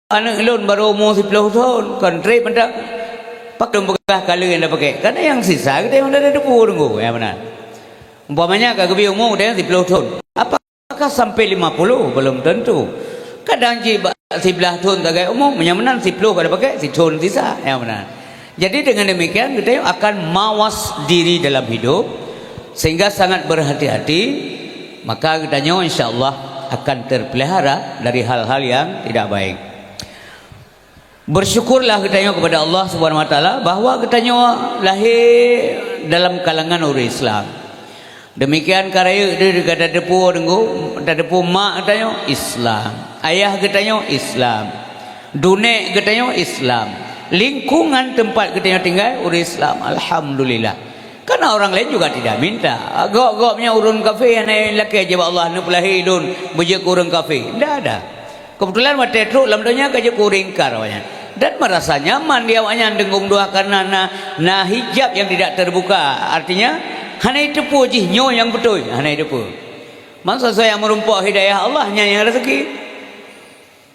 anak elon baru umur 10 tahun kontrak pada pak dong bekas kali yang dah pakai karena yang sisa kita yang dah ada depu tunggu ya benar umpamanya kagak umur dia 10 tahun apakah sampai 50 belum tentu kadang jiba 11 tahun kagak umur menyamanan 10 kada pakai 10 tahun sisa ya benar jadi dengan demikian kita akan mawas diri dalam hidup sehingga sangat berhati-hati maka katanya insyaallah akan terpelihara dari hal-hal yang tidak baik. Bersyukurlah katanya kepada Allah Subhanahu wa taala bahwa katanya lahir dalam kalangan orang Islam. Demikian karaya dia kata depu dengo, depu mak katanya Islam. Ayah katanya Islam. Dunia katanya Islam. Lingkungan tempat katanya tinggal orang Islam. Alhamdulillah. Karena orang lain juga tidak minta. Gok-goknya urun kafe yang laki aja Allah nak lahirun bujak urun kafe. Tidak ada. Kebetulan mata teruk dalam dunia kerja kuringkar awalnya. Dan merasa nyaman dia awaknya dengung doa karena na hijab yang tidak terbuka. Artinya hanya itu puji nyo yang betul. Hanya itu pun. Masa saya merumpak hidayah Allahnya yang rezeki.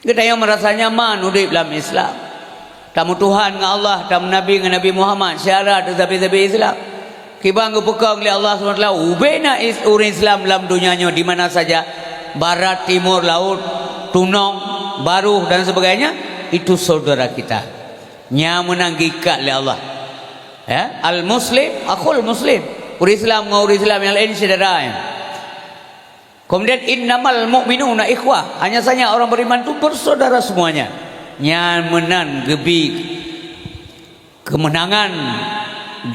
Kita yang merasa nyaman hidup dalam Islam. Tamu Tuhan dengan Allah, tamu Nabi dengan Nabi Muhammad, syarat tapi Islam. Kibang kepekang oleh Allah SWT. Ubena orang Islam dalam dunianya di mana saja. Barat, timur, laut, tunong, baru dan sebagainya. Itu saudara kita nya menanggikat oleh Allah ya al-muslim akhul muslim orang Islam dengan orang Islam yang lain saudara ya. Kemudian innamal mu'minuna ikhwah hanya saja orang beriman itu bersaudara semuanya nya menan gebi kemenangan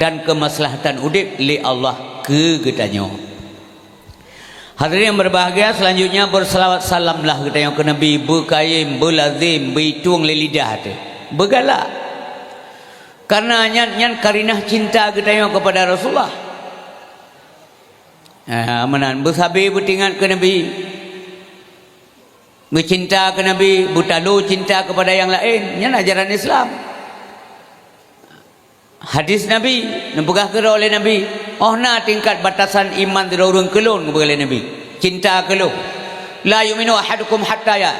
dan kemaslahatan udip li Allah kegetanyo. Hadirin yang berbahagia selanjutnya berselawat salamlah kita yang ke Nabi berkaim berlazim berhitung lidah tu bergalak karena nyan karinah cinta kita yang kepada Rasulullah menan bersabar bertingat ke Nabi bercinta ke Nabi bertalu cinta kepada yang lain nyan ajaran Islam hadis Nabi nempegah kira oleh Nabi oh na tingkat batasan iman tidak orang kelon kepada Nabi cinta kelon la yu'minu ahadukum hatta ya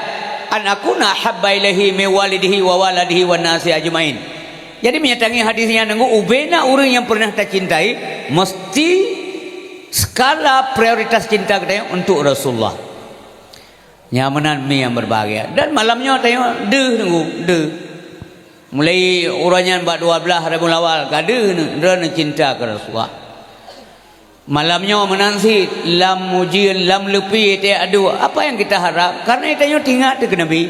an akuna habba ilaihi min walidihi wa waladihi wan nasi ajmain. Jadi menyatangi hadisnya nunggu ubena orang yang pernah tak cintai mesti skala prioritas cinta kita untuk Rasulullah nyamanan mi yang berbahagia dan malamnya tanya nunggu mulai urangnya 12 Rabiul Awal kada ne cinta ke Rasulullah malamnya menansi lam mujian lam lepi te adu apa yang kita harap karena itanya tinggal ke Nabi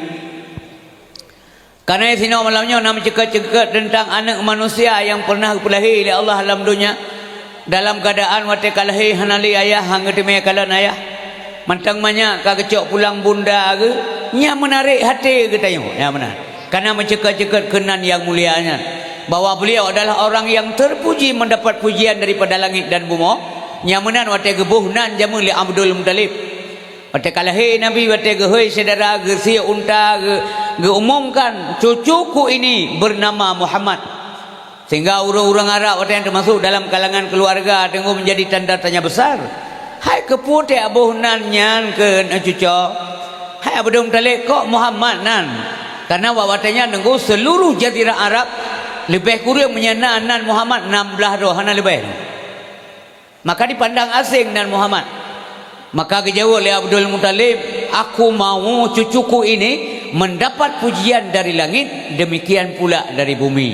karena sini malamnya nak cekak-cekak tentang anak manusia yang pernah lahir oleh Allah dalam dunia dalam keadaan wate kalahi hanali ayah hang teme kalan ayah mantang banyak ka kecok pulang bunda ke nya menarik hati ketayo ya benar karena mencekak-cekak kenan yang mulianya bahwa beliau adalah orang yang terpuji mendapat pujian daripada langit dan bumi nyamanan wate gebuh nan jamu li Abdul Muttalib wate kalahi Nabi wate gehoi saudara ge si unta ge umumkan cucuku ini bernama Muhammad sehingga orang-orang Arab wate yang termasuk dalam kalangan keluarga tengok menjadi tanda tanya besar hai kepute abuh nan nyan ke cucu hai Abdul Muttalib kok Muhammad nan karena wawatanya nunggu seluruh jazirah Arab lebih kurang menyana nan Muhammad 16 rohana lebih maka dipandang asing nan Muhammad maka kejauh oleh Abdul Muttalib aku mau cucuku ini mendapat pujian dari langit demikian pula dari bumi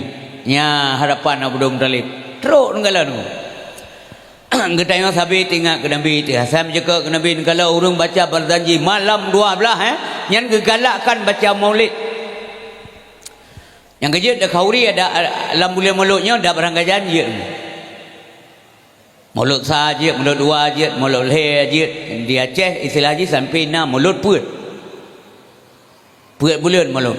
nya harapan Abdul Muttalib teruk nenggalan getanya sabi tinggal ke Nabi Hasan juga ke Nabi kalau urung baca berjanji malam 12 yang gegalakkan baca maulid yang kerja dah kauri ada dalam bulan mulutnya dah berangkat janji mulut saja mulut dua je mulut leher je di Aceh istilah je sampai 6 mulut puut bulan mulut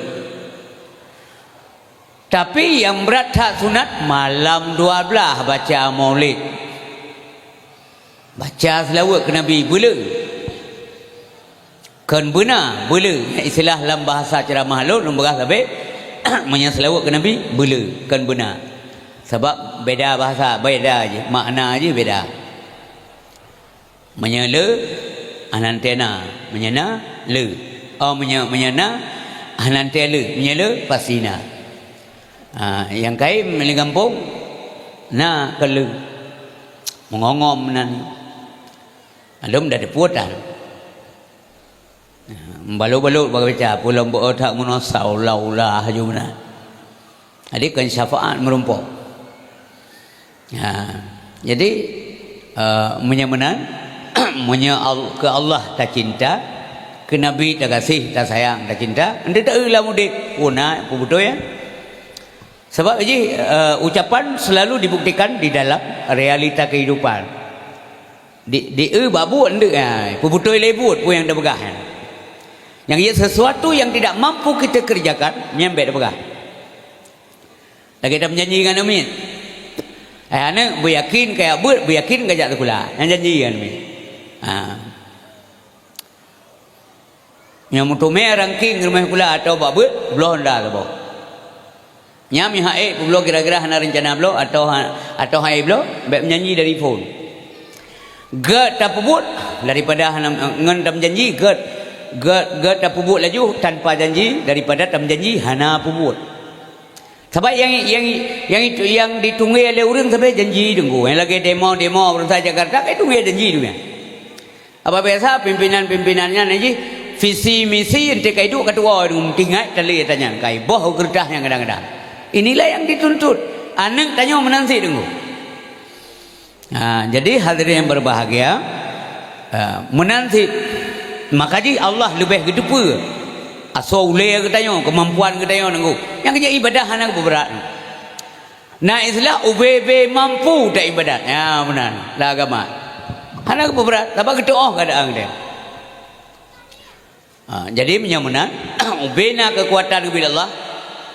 tapi yang berat tak sunat malam 12 baca maulid baca selawat ke Nabi bela kan benar bela istilah dalam bahasa ceramah lu nombor sampai menyaslawat ke Nabi bela kan benar sebab beda bahasa beda aje makna aje beda menyala anantena menyana le menyana nanti menyela pasina. Yang kain meli kampung na kelu mengongom nan adom dah deputan balut-balut baca pulang bo tak munasau laulah jumna adik kan syafaat merumpok. Jadi menyamanan ke Allah tak cinta, ke Nabi tak kasih tak sayang tak cinta, anda tak lah mudik punah betul ya. Sebab ucapan selalu dibuktikan di dalam realita kehidupan. Di babu anda betul lebut pun yang dah begah. Yang ia sesuatu yang tidak mampu kita kerjakan menyambat dah begah. Tak kita menjanjikan amin. Anak beryakin kayak beryakin kajak tu pula. Yang janjikan amin. Yang mutume ranking rumah pula atau babut belum dah tu. Nyam yang hae belum kira-kira hana rencana belum atau hae belum baik menyanyi dari phone. Gad tak pebut daripada hana ngan tak janji gad tak pebut laju tanpa janji daripada tak janji hana pebut. Sebab yang ditunggu oleh orang sampai janji tunggu. Yang lagi demo berusaha Jakarta kai tunggu janji tu. Apa biasa pimpinan-pimpinannya nanti visi misi ente kai tu ketua tinggal tali tanya kai boh gerdah yang kadang-kadang. Inilah yang dituntut. Anak tanya menansi tunggu. Jadi hadirin yang berbahagia, menansi makanya Allah lebih gedepa. Asal ulai ke tanya, kemampuan ke tanya tunggu. Yang kerja ibadah anak berat. Nah Islam ubebe mampu tak ibadat. Ya benar. Lah agama. Anak berat. Tapi kita keadaan dia. Jadi menyamanan ubena kekuatan kepada Allah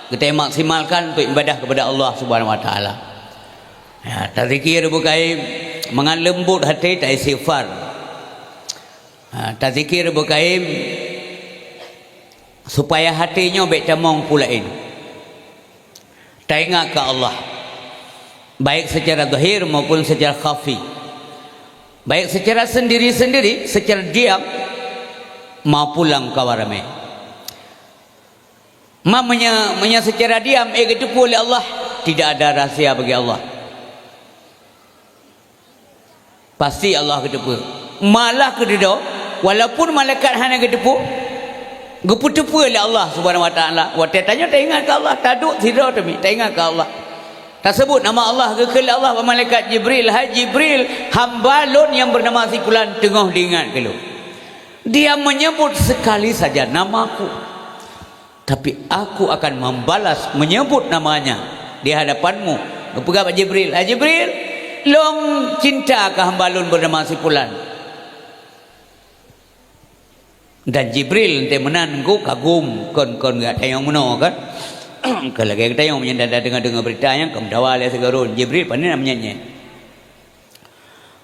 kita maksimalkan untuk ibadah kepada Allah Subhanahu Wa Taala. Ya, tazkir bukai mengalembut hati tak istighfar. Tazkir bukai supaya hatinya baik tamang pulain. Tak ingat ke Allah. Baik secara zahir maupun secara khafi. Baik secara sendiri-sendiri, secara diam maupun langkawarame. Mamanya secara diam kedepu oleh Allah, tidak ada rahsia bagi Allah. Pasti Allah kedepu. Malah kededo, walaupun malaikat hanya kedepu, gepu-tepu oleh Allah Subhanahu Wa Taala. Waktu tanya tak ingat ke Allah, taduk tidak demi, tak ingat ke Allah. Tak sebut nama Allah ke Allah malaikat Jibril, hai Jibril, hamba lon yang bernama si fulan tengah diingat ke lu. Dia menyebut sekali saja namaku. Tapi aku akan membalas menyebut namanya di hadapanmu. Pegang Pak Jibril, hai Jibril, long cinta ke hamba lon bernama si fulan. Dan Jibril ente menanggu kagum kon gak tayang meno kan. Kalau kita tayang menyenda dengar beritanya kamu dawal ya segarun Jibril pandai nak menyanyi.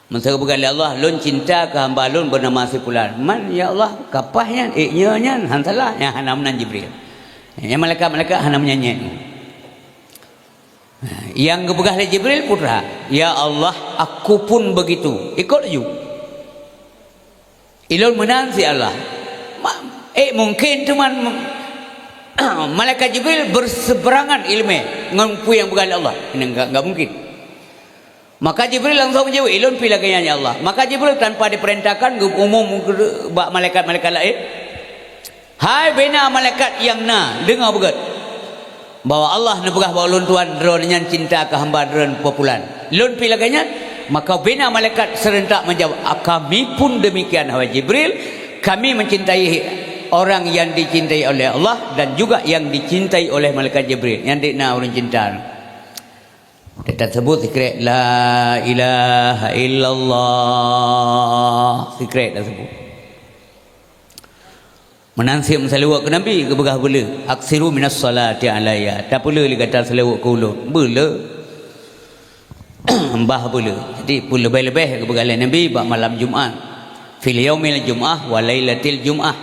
Masa bukan Allah lon cinta ke hamba lon bernama si fulan. Man ya Allah kapahnya nya hantalah yang hana menan Jibril. Yang malaikat hana menyanyi. Yang kebegah oleh Jibril putra, ya Allah aku pun begitu. Ikut laju. Ilon menang si Allah. Mungkin cuman malaikat Jibril berseberangan ilmu ngampu yang berkali Allah. Ini enggak mungkin. Maka Jibril langsung menjawab, ilun pilih kayanya Allah. Maka Jibril tanpa diperintahkan umum malaikat-malaikat lain, hai bina malaikat yang dengar begat bahwa Allah nebegah bawa lun tuan dron yang cinta ke hamba dron populan. Lun pilih kayanya, maka bina malaikat serentak menjawab, kami pun demikian wahai Jibril, kami mencintai orang yang dicintai oleh Allah dan juga yang dicintai oleh malaikat Jibril yang dikna orang cinta. Kita sebut zikir la ilaha illallah, zikir dah sebut. Menansib salawat ke Nabi ke begah bela, aksiru minas salati alayya, tak pula li kata salawat ke ulun bela mbah bela. Jadi pun lebih-lebih ke begah Nabi bab malam Jumaat, fil yaumil jum'ah wa lailatil jum'ah,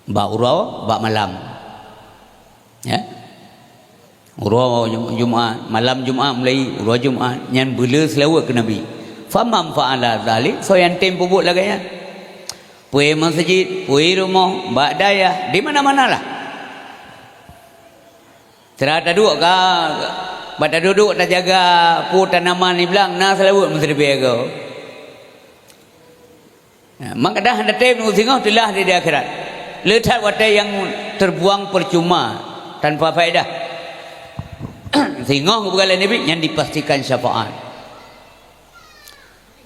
bab urau bab malam ya. Urau Jumaat, malam Jumaat mulai urau Jumaat nyan bela selawat ke Nabi. Famam fa'ala zalik, so yang tempo buat laganya. Pui masjid, pui rumah, bak daya, di mana-manalah. Serata duduk ke, pada duduk tak jaga pu tanaman ni bilang, nah selalu mesti dijaga. Maka dah ada time nunggu singoh telah di akhirat. Letak watai yang terbuang percuma tanpa faedah. Singoh kepada Nabi yang dipastikan syafaat.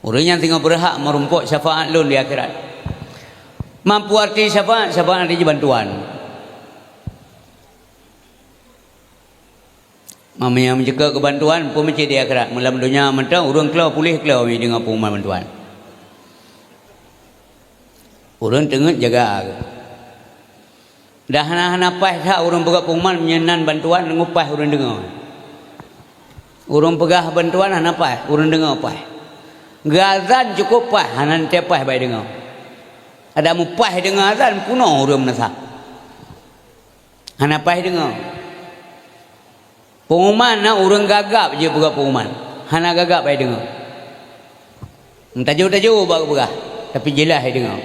Orang yang singoh berhak merumput syafaat lun di akhirat. Mampu arti syafaat, syafaat arti bantuan. Mamanya menjaga kebantuan pun macam di akhirat. Malam dunia mentang orang keluar pulih keluar dengan pengumuman bantuan. Orang tengah jaga. Dah hana pas tak orang pegang pengumuman menyenan bantuan ngupas orang dengar. Orang pegang bantuan hana pas orang dengar pas. Gazan cukup pas hana tiap pas baik dengar. Ada mupah dengar azan kuno orang menasa. Hana pas dengar. Pengumuman nak orang gagap je pegang pengumuman. Hana gagap baik dengar. Tajuk-tajuk baru pegang. Tapi jelas baik dengar.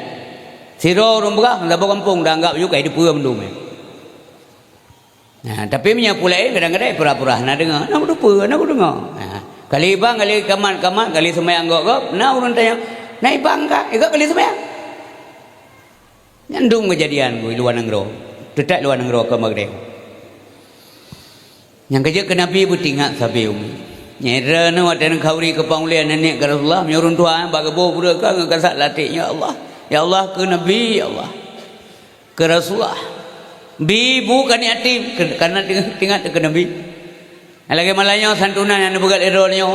Siro orang pegang tak kampung dah anggap juga hidup pura mendung. Nah, tapi punya pula kadang-kadang pura-pura nak dengar, nak lupa, nak dengar. Nah, kali bang, kali kamat, kali semayang gok, nak orang tanya, naik bangka, ikut kali semayang. Nyandung kejadian gue luar negara. Tetap luar negara ke Maghreb. Yang kerja ke Nabi pun tinggal sampai umi. Nyera nu ada yang kauri ke pangulian nenek ke Rasulullah. Menyurun Tuhan bagaimana pura ke ngekasat latih. Ya Allah. Ya Allah ke Nabi. Ya Allah. Ke Rasulullah. Bibu kan yatim. Karena tinggal ke Nabi. Lagi malanya santunan yang dibuat erornya.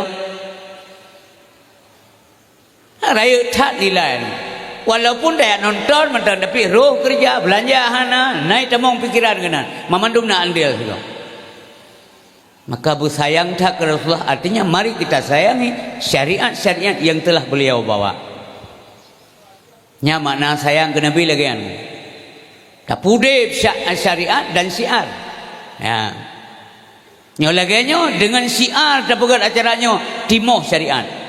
Raya tak nilai. Walaupun dia nonton macam tapi roh kerja belanja hana naik temong pikiran kena mamandum nak andil juga. Maka bersayang tak ke Rasulullah artinya mari kita sayangi syariat-syariat yang telah beliau bawa. Nya makna sayang ke Nabi lagi kan. Tapudip syariat dan syiar. Ya. Nyo lagi nyo dengan syiar dapat acaranya timoh syariat.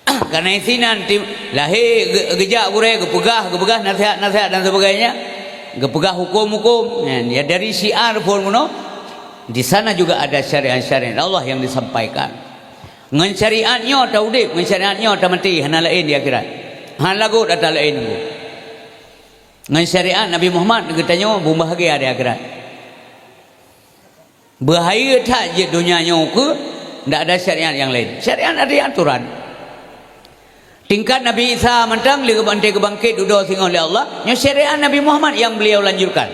Karena isinan lahir gejak gure gepegah nasihat dan sebagainya gepegah hukum-hukum ya dari syiar pun kuno di sana juga ada syariat-syariat Allah yang disampaikan ngan syariatnya ta udip ngan syariatnya ta mati hana lain di akhirat han lagu data lain ngan syariat Nabi Muhammad katanya bahagia di akhirat bahaya tak je dunianya ke ndak ada syariat yang lain syariat ada aturan. Tingkat Nabi Isa mentang lihat bantai kebangkit duduk singgah oleh Allah. Yang syariat Nabi Muhammad yang beliau lanjutkan.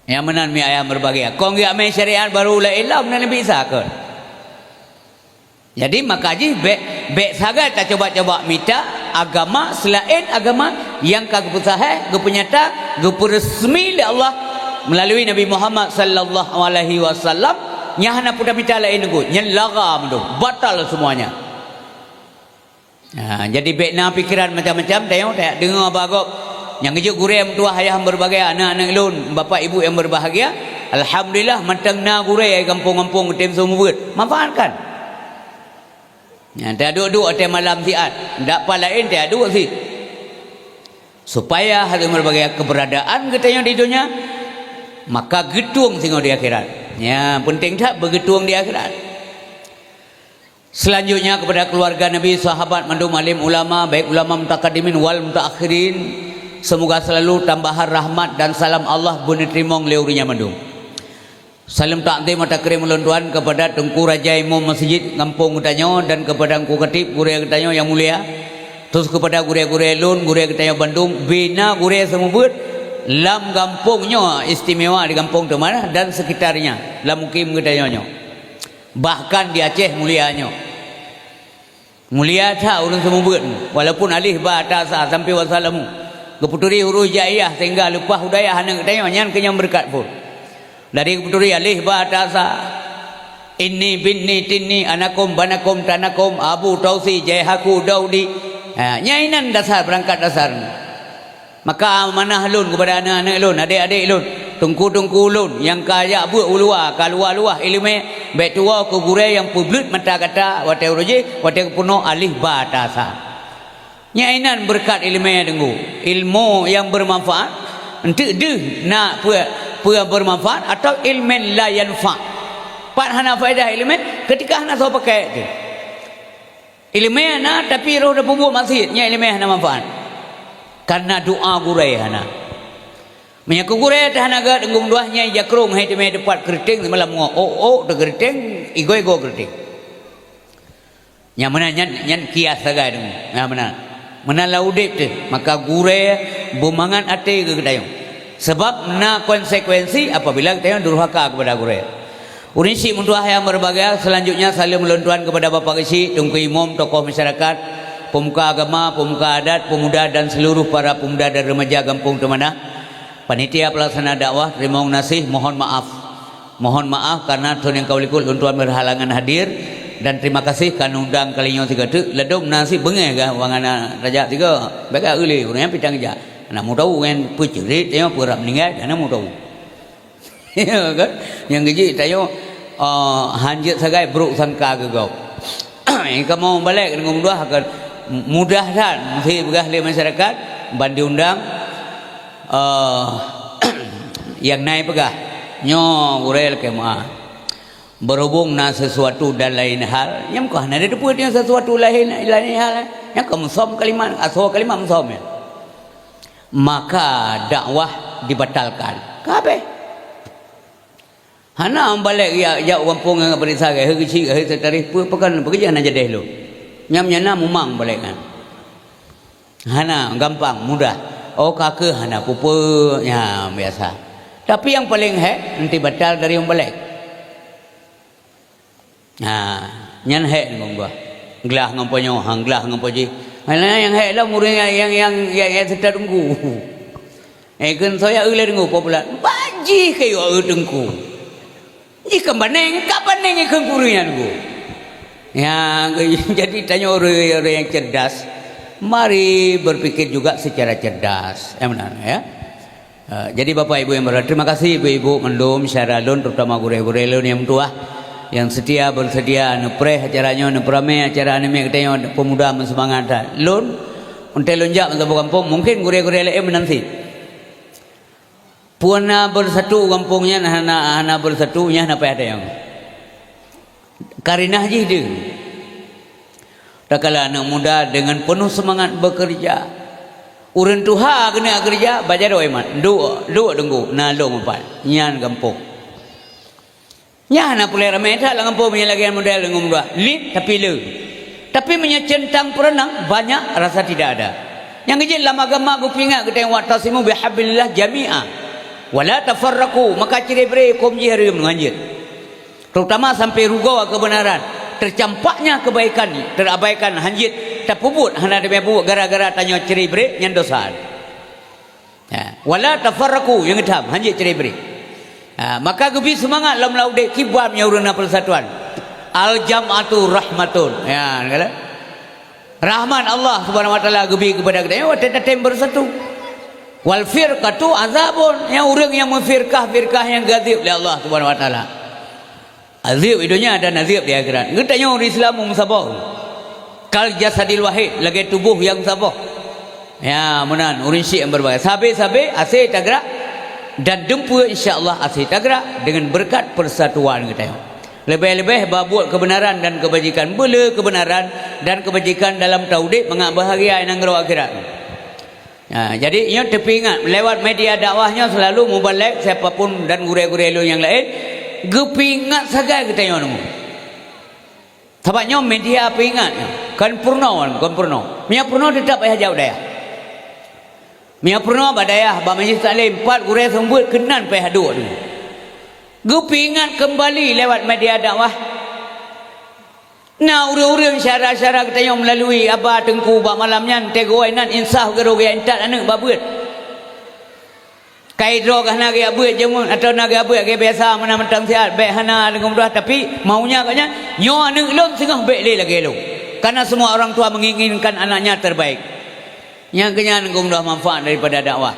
Yang menan mi ayam berbahagia. Kau nggak main syariat baru la ilah menan Nabi Isa ke. Jadi maka ji bek saga kita coba-coba minta agama selain agama yang kepusahe, kepenyata, keperesmi oleh Allah melalui Nabi Muhammad sallallahu alaihi wasallam. Nyahana pudah minta lain nunggu. Yang lagam tu batal semuanya. Jadi bekna pikiran macam-macam tengok tak dengar bagop yang kejut gure yang tua ayah berbahagia anak-anak lun bapa ibu yang berbahagia alhamdulillah matang na gure kampung-kampung tim semua manfaatkan tak duduk ada malam siat tak apa lain tak duduk sih supaya hari berbahagia keberadaan katanya di dunia maka getung sehingga di akhirat ya penting tak bergetung di akhirat. Selanjutnya kepada keluarga Nabi, sahabat, mandum alim ulama, baik ulama mutaqaddimin wal mutaakhirin, semoga selalu tambahan rahmat dan salam Allah buni terima ngeleurinya mandum. Salam takdim mata kirim ulun tuan kepada Tengku Raja Imam Masjid Kampung Utanyo dan kepada Engku Ketip Gure Utanyo yang mulia. Terus kepada gure-gure lun, gure Utanyo Bandung, bina gure semua buat lam kampungnya istimewa di kampung tu mana dan sekitarnya, lam mukim Utanyo. Bahkan di Aceh mulianya mulia tak orang semua buat walaupun alih batasa sampai wasalamu keputuri huruf jaiyah sehingga lupa hudayah hana katanya nyan kenyang berkat pun dari keputuri alih batasa inni binni tinni anakum banakum tanakum abu tausi jaihaku daudi nyainan dasar berangkat dasar maka amanah lun kepada anak-anak lun adik-adik lun tungku-tungku lun yang kaya buat ulua kaluar-luah ilmu baik tua ke gure yang publik mata kata wate uruji wate puno alih batasa Nyainan berkat ilmu yang dengu. Ilmu yang bermanfaat. Untuk deh nak pua bermanfaat atau ilmu la yanfa. Pat hana faedah ilmu ketika hana tahu pakai tu. Ilmu hana tapi roh dah bubuh masjid. Nya ilmu hana manfaat. Karena doa gurai hana. Menyaku gurai dah hana gad dengung duahnya jakrung hai teme depat keriting malam ngok de keriting igo keriting. Nya mana nyan kias sagai dengung. Nah mana. Menalau udip tu maka gure bumangan ate ke kedayung sebab na konsekuensi apabila kita durhaka kepada gure urisi muntuah yang berbahagia selanjutnya saling meluntuan kepada Bapak Isi Tungku Imam tokoh masyarakat pemuka agama pemuka adat pemuda dan seluruh para pemuda dan remaja kampung Temana panitia pelaksana dakwah terima kasih mohon maaf karena tuan yang kaulikul untuan berhalangan hadir. Dan terima kasih kan undang kalinya tiga tu ledom nasi bengeh ga wangana raja tiga bega uli urang pitang ja nak mau tahu kan pucerit tengok pura meninggal ana mau tahu kan yang gaji tayo hanjit sagai bruk sangka ke gau kamu balik dengan mudah akan mudah dan mesti begah le masyarakat bandi undang yang naik pegah nyo urel kemah berhubung na sesuatu dan lain hal yang kau nak ada punya sesuatu lain hal yang kau mensom kalimat asal kalimat mensom ya maka dakwah dibatalkan kabe hana balik ya kampung yang berisa ke kecil ke tarikh pekan pekerjaan aja deh lo nyam mumang balik kan hana gampang mudah kakak hana pupu ya biasa tapi yang paling nanti batal dari yang balik. Nyan hek ngomba glah ngomponyo hanglah ngompoji ana yang hek lah murid yang sedar tunggu kan saya eulah tunggu popular baji kayo tunggu jika baneng kapan neng kan kurunya tunggu ya jadi tanya orang yang cerdas mari berpikir juga secara cerdas benar ya. Jadi Bapak Ibu yang berada terima kasih Ibu-ibu mendum syaralun terutama gure-gure lun yang tua yang setia bersedia nepreh acaranya neprame acara anime katanya pemuda mensemangat lun untuk lonjak untuk kampung mungkin gure-gure lain menanti puana bersatu kampungnya hana bersatunya apa ada yang karinah jih tak kala anak muda dengan penuh semangat bekerja urun tuha kena kerja baca doa iman dua tunggu nalo empat nyan kampung nya na pulai ramai tak lah kampung punya lagi model dengan dua lit tapi tapi menyecentang perenang banyak rasa tidak ada yang kecil lama agama aku ingat kita yang wa'tasimu bihablillah jami'a wala tafarraqu maka ciri beri kum jihari menganjir terutama sampai rugau kebenaran tercampaknya kebaikan terabaikan hanjit terpubut hana ada pubut gara-gara tanya ciri beri yang dosa ya wala tafarraqu yang hitam hanjit ciri beri. Maka gebi semangat lam laude kibam nyauruna persatuan al jam'atu rahmatun ya kata rahmat Allah Subhanahu wa taala gebi kepada kita tetap bersatu wal firqatu azabun yang orang yang memfirqah yang gadzib oleh Allah Subhanahu wa taala azib hidupnya ada nazib di akhirat ngetanya orang Islam musabah kal jasadil wahid lagi tubuh yang sabah ya menan orang syik yang berbagai sabe asih tagerak dan dempu insya-Allah asih tagerak dengan berkat persatuan kita. Lebih-lebih babuat kebenaran dan kebajikan bela kebenaran dan kebajikan dalam tauhid mengak bahagia nang gero akhirat. Jadi ia terpingat lewat media dakwahnya selalu mubalek siapapun dan gure-gure yang lain gepingat sagai kita nyono. Sebabnya media pingat kan purno. Mia purno tetap jauh daya. Mia purno badayah ba majlis taklim 4 gure sembut kenan payah dua tu. Gepingat kembali lewat media dakwah. Nah urang-urang syarah-syarah kita yang melalui abah tengku ba malamnya tegoi nan insaf gero ge entat anak babut. Kaidro kah nak ya buat jemun atau nak ya buat ke biasa mana mentang sihat baik hana dengan mudah tapi maunya katanya nyo anak lom sengah baik le lagi lo. Karena semua orang tua menginginkan anaknya terbaik. Yang kenyan ngum dah manfaat daripada dakwah.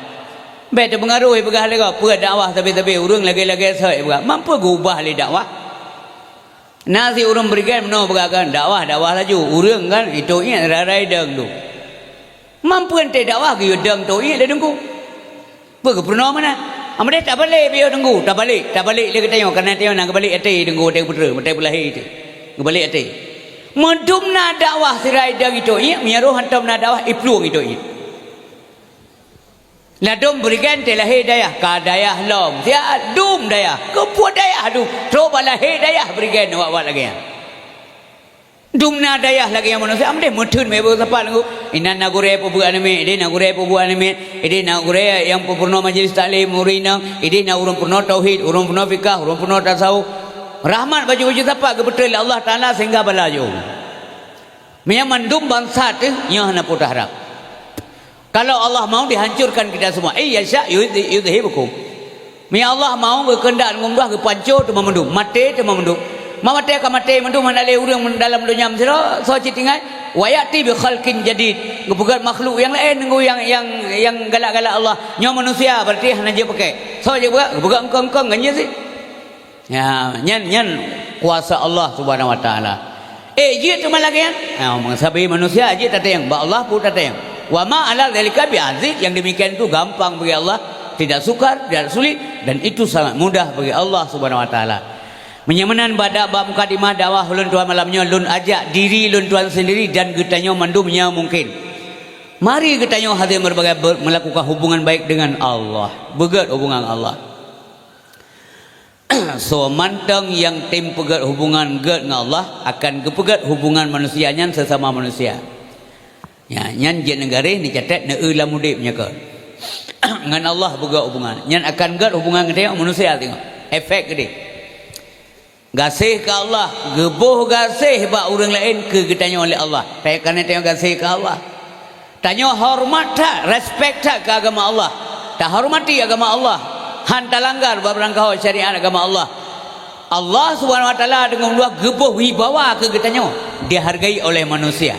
Baik terpengaruh begah lega puat dakwah tapi urang lagi-lagi saya begah. Mampu ubah le dakwah. Nasi urang berikan meno begakan dakwah laju urang kan itu nya rarai deng tu. mampu ente dakwah ge dang to i le dengku berkepuno mana amade tak balik dia tunggu tak balik dia tengok kerana tengok nak balik ate tunggu ate putra mate belahi tu balik ate medumna dakwah sirai dang itu i miaruh hantamna dakwah ipluang itu i ladom berikan telah hidayah ka dayah long sia dum dayah kepuat dayah du coba lah hidayah berikan awak lagi dumna dayah lagi yang manusia amde mutun mebo sapa lu inan nagure pobu anime ide nagure pobu anime ide nagure yang purno majelis taklim murinang ide na urun purno tauhid urun purno fikah urun purno tasawuf rahmat baju-baju sapa ke betul Allah Taala sehingga balajo memang mandum bangsa tu yang hana putah harap kalau Allah mau dihancurkan kita semua yasha yudhibukum memang Allah mau berkehendak ngumrah ke panco tu memendum mate tu memendum mamate ka mate mandu manale urang dalam dunia mesra so citingai wayati bi khalqin jadid gebugat makhluk yang lain nunggu yang galak-galak Allah nyo manusia berarti hanya je pakai so je buka engkong nganya sih ya nyan kuasa Allah Subhanahu wa taala je tu malagian mengsabi manusia je tatayang ba Allah pun tatayang wa ma ala zalika bi aziz yang demikian itu gampang bagi Allah tidak sukar tidak sulit dan itu sangat mudah bagi Allah Subhanahu wa taala menyamanan pada bab mukadimah dakwah ulun tuan malamnya lun ajak diri lun tuan sendiri dan getanyo mandumnya mungkin mari getanyo hadir berbagai melakukan hubungan baik dengan Allah begat hubungan Allah so mantang yang tim pegat hubungan get dengan Allah akan kepegat hubungan manusianya sesama manusia ya nyan je negara ni catat ne ulam mudip nya ke dengan Allah pegat hubungan nyan akan get hubungan dengan manusia tengok efek gede gasih ke Allah gebuh gasih bak orang lain ke getanya oleh Allah tak kena tengok gasih ke Allah tanya hormat tak respect tak ke agama Allah tak hormati agama Allah hantar langgar berangkau syariat agama Allah Allah Subhanahu wa taala dengan dua gebuh wibawa ke getanya dihargai oleh manusia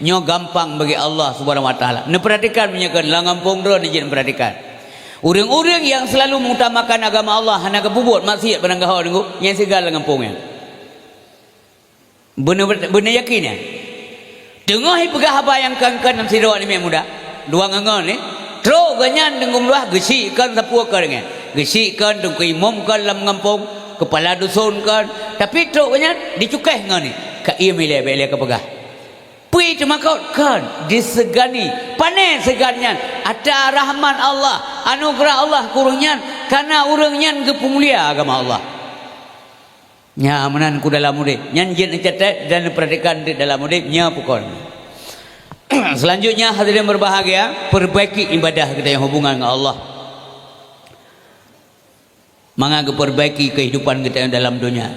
nyo gampang bagi Allah Subhanahu wa taala ne perhatikan menyakan langampung dro ni jen perhatikan orang-orang yang selalu mengutamakan agama Allah hanya kebubut maksiat pada kau dengu yang segala ngampungnya benar yakin ya dengar pegah apa yang kan dalam sidawat ni muda dua ngangon ni tro ganyan dengung luah gesikan sapua ka dengan gesikan dengku imam kan dalam ngampung kepala dusun kan tapi tro ganyan dicukai ngan ni ka ia milih bele ka pegah pui cuma kau kan disegani panen segannya ada rahman Allah anugerah Allah kurungnya karena urangnya kepemulia agama Allah nya menan ku dalam murid nyan jen catat dan perhatikan di dalam murid nya pukul selanjutnya hadirin berbahagia perbaiki ibadah kita yang hubungan dengan Allah mangga perbaiki kehidupan kita yang dalam dunia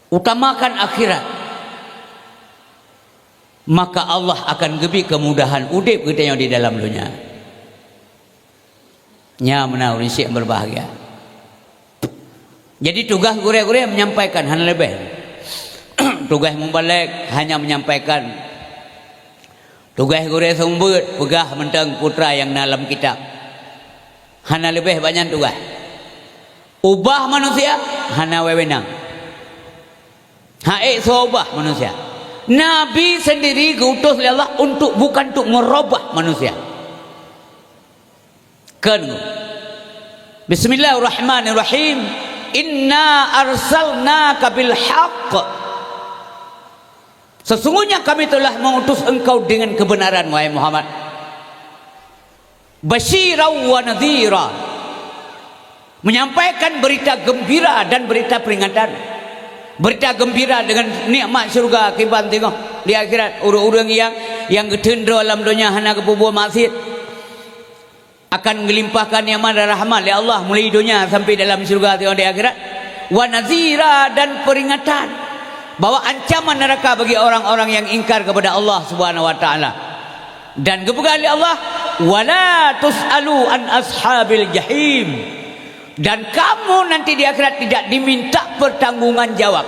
utamakan akhirat maka Allah akan gebi kemudahan udip kita yang di dalam dunia nya menau ni siap berbahagia jadi tugas gure-gure menyampaikan hanya lebih tugas membalik hanya menyampaikan tugas gure sumber pegah mentang putra yang dalam kitab hanya lebih banyak tugas ubah manusia hanya wewenang hae sobah manusia Nabi sendiri diutus oleh Allah bukan untuk merubah manusia. Kan? Bismillahirrahmanirrahim. Inna arsalnaka bil haqq. Sesungguhnya kami telah mengutus engkau dengan kebenaran wahai Muhammad. Basyirau wa nadhira. Menyampaikan berita gembira dan berita peringatan. Berita gembira dengan nikmat syurga akibat tengok di akhirat orang-orang yang getendro dalam dunia hanya kebubuh maksiat akan melimpahkan nikmat dan rahmat oleh Allah mulai dunia sampai dalam syurga tengok di akhirat wa nazira dan peringatan bahwa ancaman neraka bagi orang-orang yang ingkar kepada Allah Subhanahu wa taala dan kepada Allah wala tusalu an ashabil jahim dan kamu nanti di akhirat tidak diminta pertanggungan jawab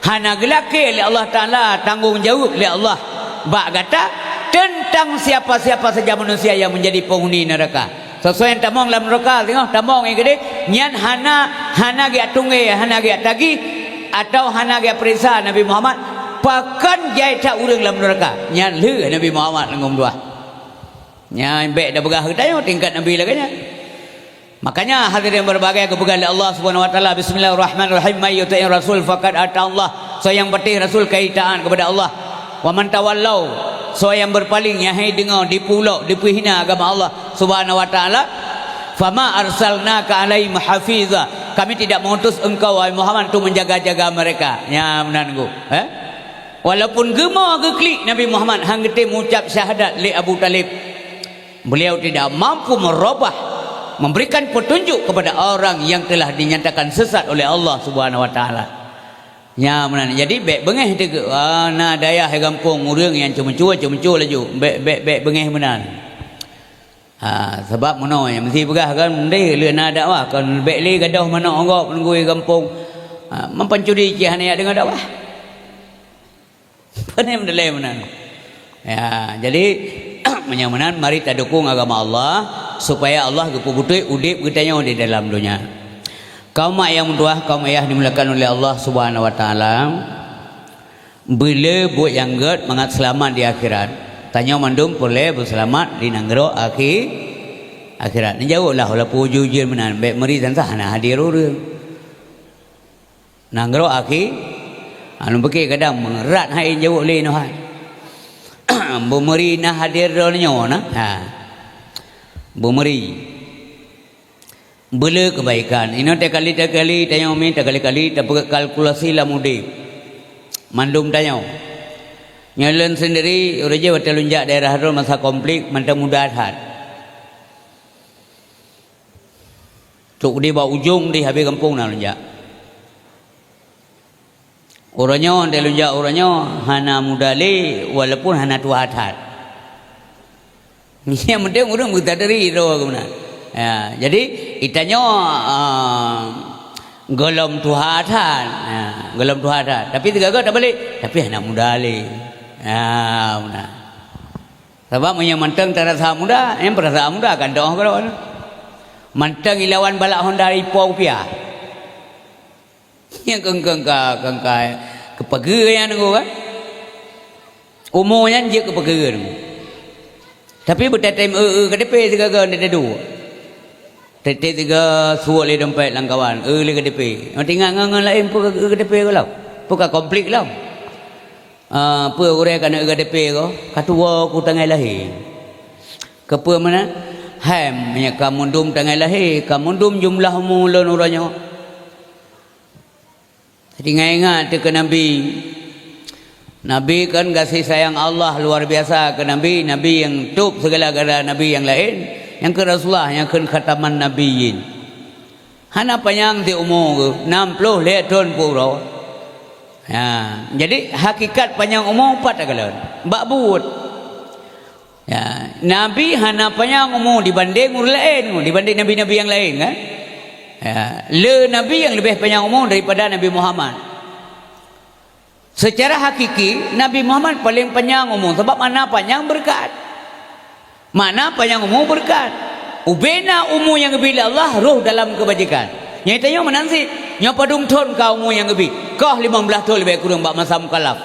hanya gelake oleh Allah Ta'ala tanggung jawab oleh Allah bak kata tentang siapa-siapa saja manusia yang menjadi penghuni neraka sesuai yang tamong dalam neraka tengok tamong yang gede nyan hana gia tungge hana gia tagi atau hana gia perisa Nabi Muhammad pakan jai tak urang dalam neraka nya leu Nabi Muhammad ngom dua nya baik dah begah tanya tingkat Nabi laganya. Makanya hadirin berbagai kebegalan Allah Subhanahu wa taala. Bismillahirrahmanirrahim. May yuti'ir rasul faqad ata Allah. So yang bertih rasul kaitaan kepada Allah. Wa man tawallau, so yang berpaling yang hai dengar dipulak dipihina agama Allah Subhanahu wa taala, fama arsalnaka alaihim hafiza. Kami tidak mengutus engkau wahai Muhammad untuk menjaga-jaga mereka. Ya menanggu. Walaupun gemar ke klik Nabi Muhammad hang gete mengucap syahadat li Abu Talib. Beliau tidak mampu merubah memberikan petunjuk kepada orang yang telah dinyatakan sesat oleh Allah Subhanahu wa taala. Nya menan. Jadi baik bengeh tege na dayah kampung urang yang cuma-cua laju. Baik bengeh menan. Sebab mano yang mesti begah kan ndai le na dakwah kan baik le gadah mana anggap nunggu kampung. Mempencuri cihan ya dengan dakwah. Panen mendelai menan. Ya, jadi menyamanan mari kita dukung agama Allah supaya Allah gepubutui udip kitanya di dalam dunia. Kaum yang menduah, kaum ayah dimuliakan oleh Allah Subhanahu wa taala. Bila buat yang ged mangat selamat di akhirat. Tanya mandum boleh berselamat di nanggro akhirat. Ni jauhlah wala puju-pujian menan baik meri santah nah hadir urang. Nanggro anu beki kadang mengerat hai jauh le no hai. Bumeri nah hadir ronyo nah. Bumeri bela kebaikan ini tak kali tanya umi tak kali tak kalkulasi lah mudi mandum tanya nyalen sendiri uraje betul lunjak daerah ron masa konflik mantang mudah hat cuk di bawah ujung di habis kampung nah lunjak orangnya dia lunjak orangnya hana mudali walaupun hana tua hat yang penting orang bertadari roh kemudian. Ya, jadi itanya golom tuhatan, golom tuhatan. Tapi tiga tak balik, tapi anak muda le. Ya, muda. Sebab punya mantang terasa muda, yang perasa muda kan doh kalau mantang ilawan balak Honda Ipo pia. Yang kengkang kepege yang nunggu kan. Umurnya je kepege nunggu. Tapi bertetem KDP tiga dia dua. Tetek tiga suat le dompet lang kawan. Le KDP. Tinggal ngangan lain pun KDP kalau. Bukan konflik lah. Apa orang kena KDP ko? Katua ku tangai lahir. Kepa mana? Ham nya kamundum tangai lahir. Kamundum jumlah mulun orangnya. Jadi ingat ke Nabi. Nabi kan kasih sayang Allah luar biasa ke Nabi. Nabi yang tup segala-gala Nabi yang lain. Yang ke Rasulullah yang ke khataman Nabiyin. Hana panjang di umur 60 tahun pura. Ya, jadi hakikat panjang umur 4 kali. Mbak buat. Ya, Nabi hana panjang umur dibanding orang lain, dibanding Nabi-Nabi yang lain kan. Ya, le Nabi yang lebih panjang umur daripada Nabi Muhammad. Secara hakiki Nabi Muhammad paling panjang umur sebab mana panjang berkat. Mana panjang umur berkat. Ubena umur yang lebih Allah roh dalam kebajikan. Yang tanya menansi nya padung ton kau umur yang lebih. Kau 15 tahun lebih kurang bak masa mukallaf.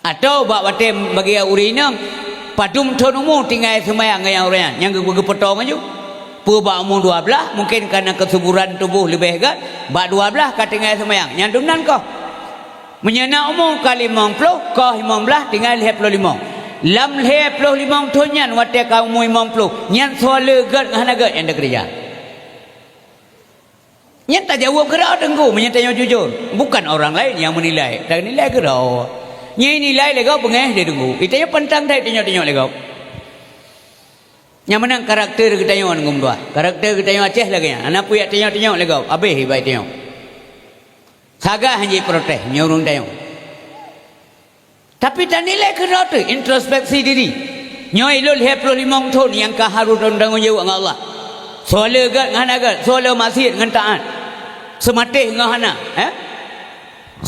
Atau bak watem bagi urina padung ton umur tinggal semayang yang orang yang gepetong aja. Pu bak umur 12 mungkin karena kesuburan tubuh lebih hebat. Bak 12 ka tinggal semayang. Yang dunan kau menyana umur kali 50 kau 15 tinggal 25 lam 25 tunyan wate kau umur 50 nyan soale gad ngana gad yang dah kerja nyan tak jawab kerau tengku menyatanya jujur bukan orang lain yang menilai tak nilai kerau nyan nilai legau pengeh dia tunggu itanya pentang dah tengok-tengok legau yang menang karakter kita yang ngum dua karakter kita yang Aceh lagi anak puyak tengok-tengok legau habis baik tengok saga hanya protes nyurung tayong. Tapi tak nilai kerana tu introspeksi diri. Nyoi lul 25 tahun yang kaharu dan tanggungjawab dengan Allah. Soala gad ngana gad, soala maksiat ngan taat. Sematih ngahana,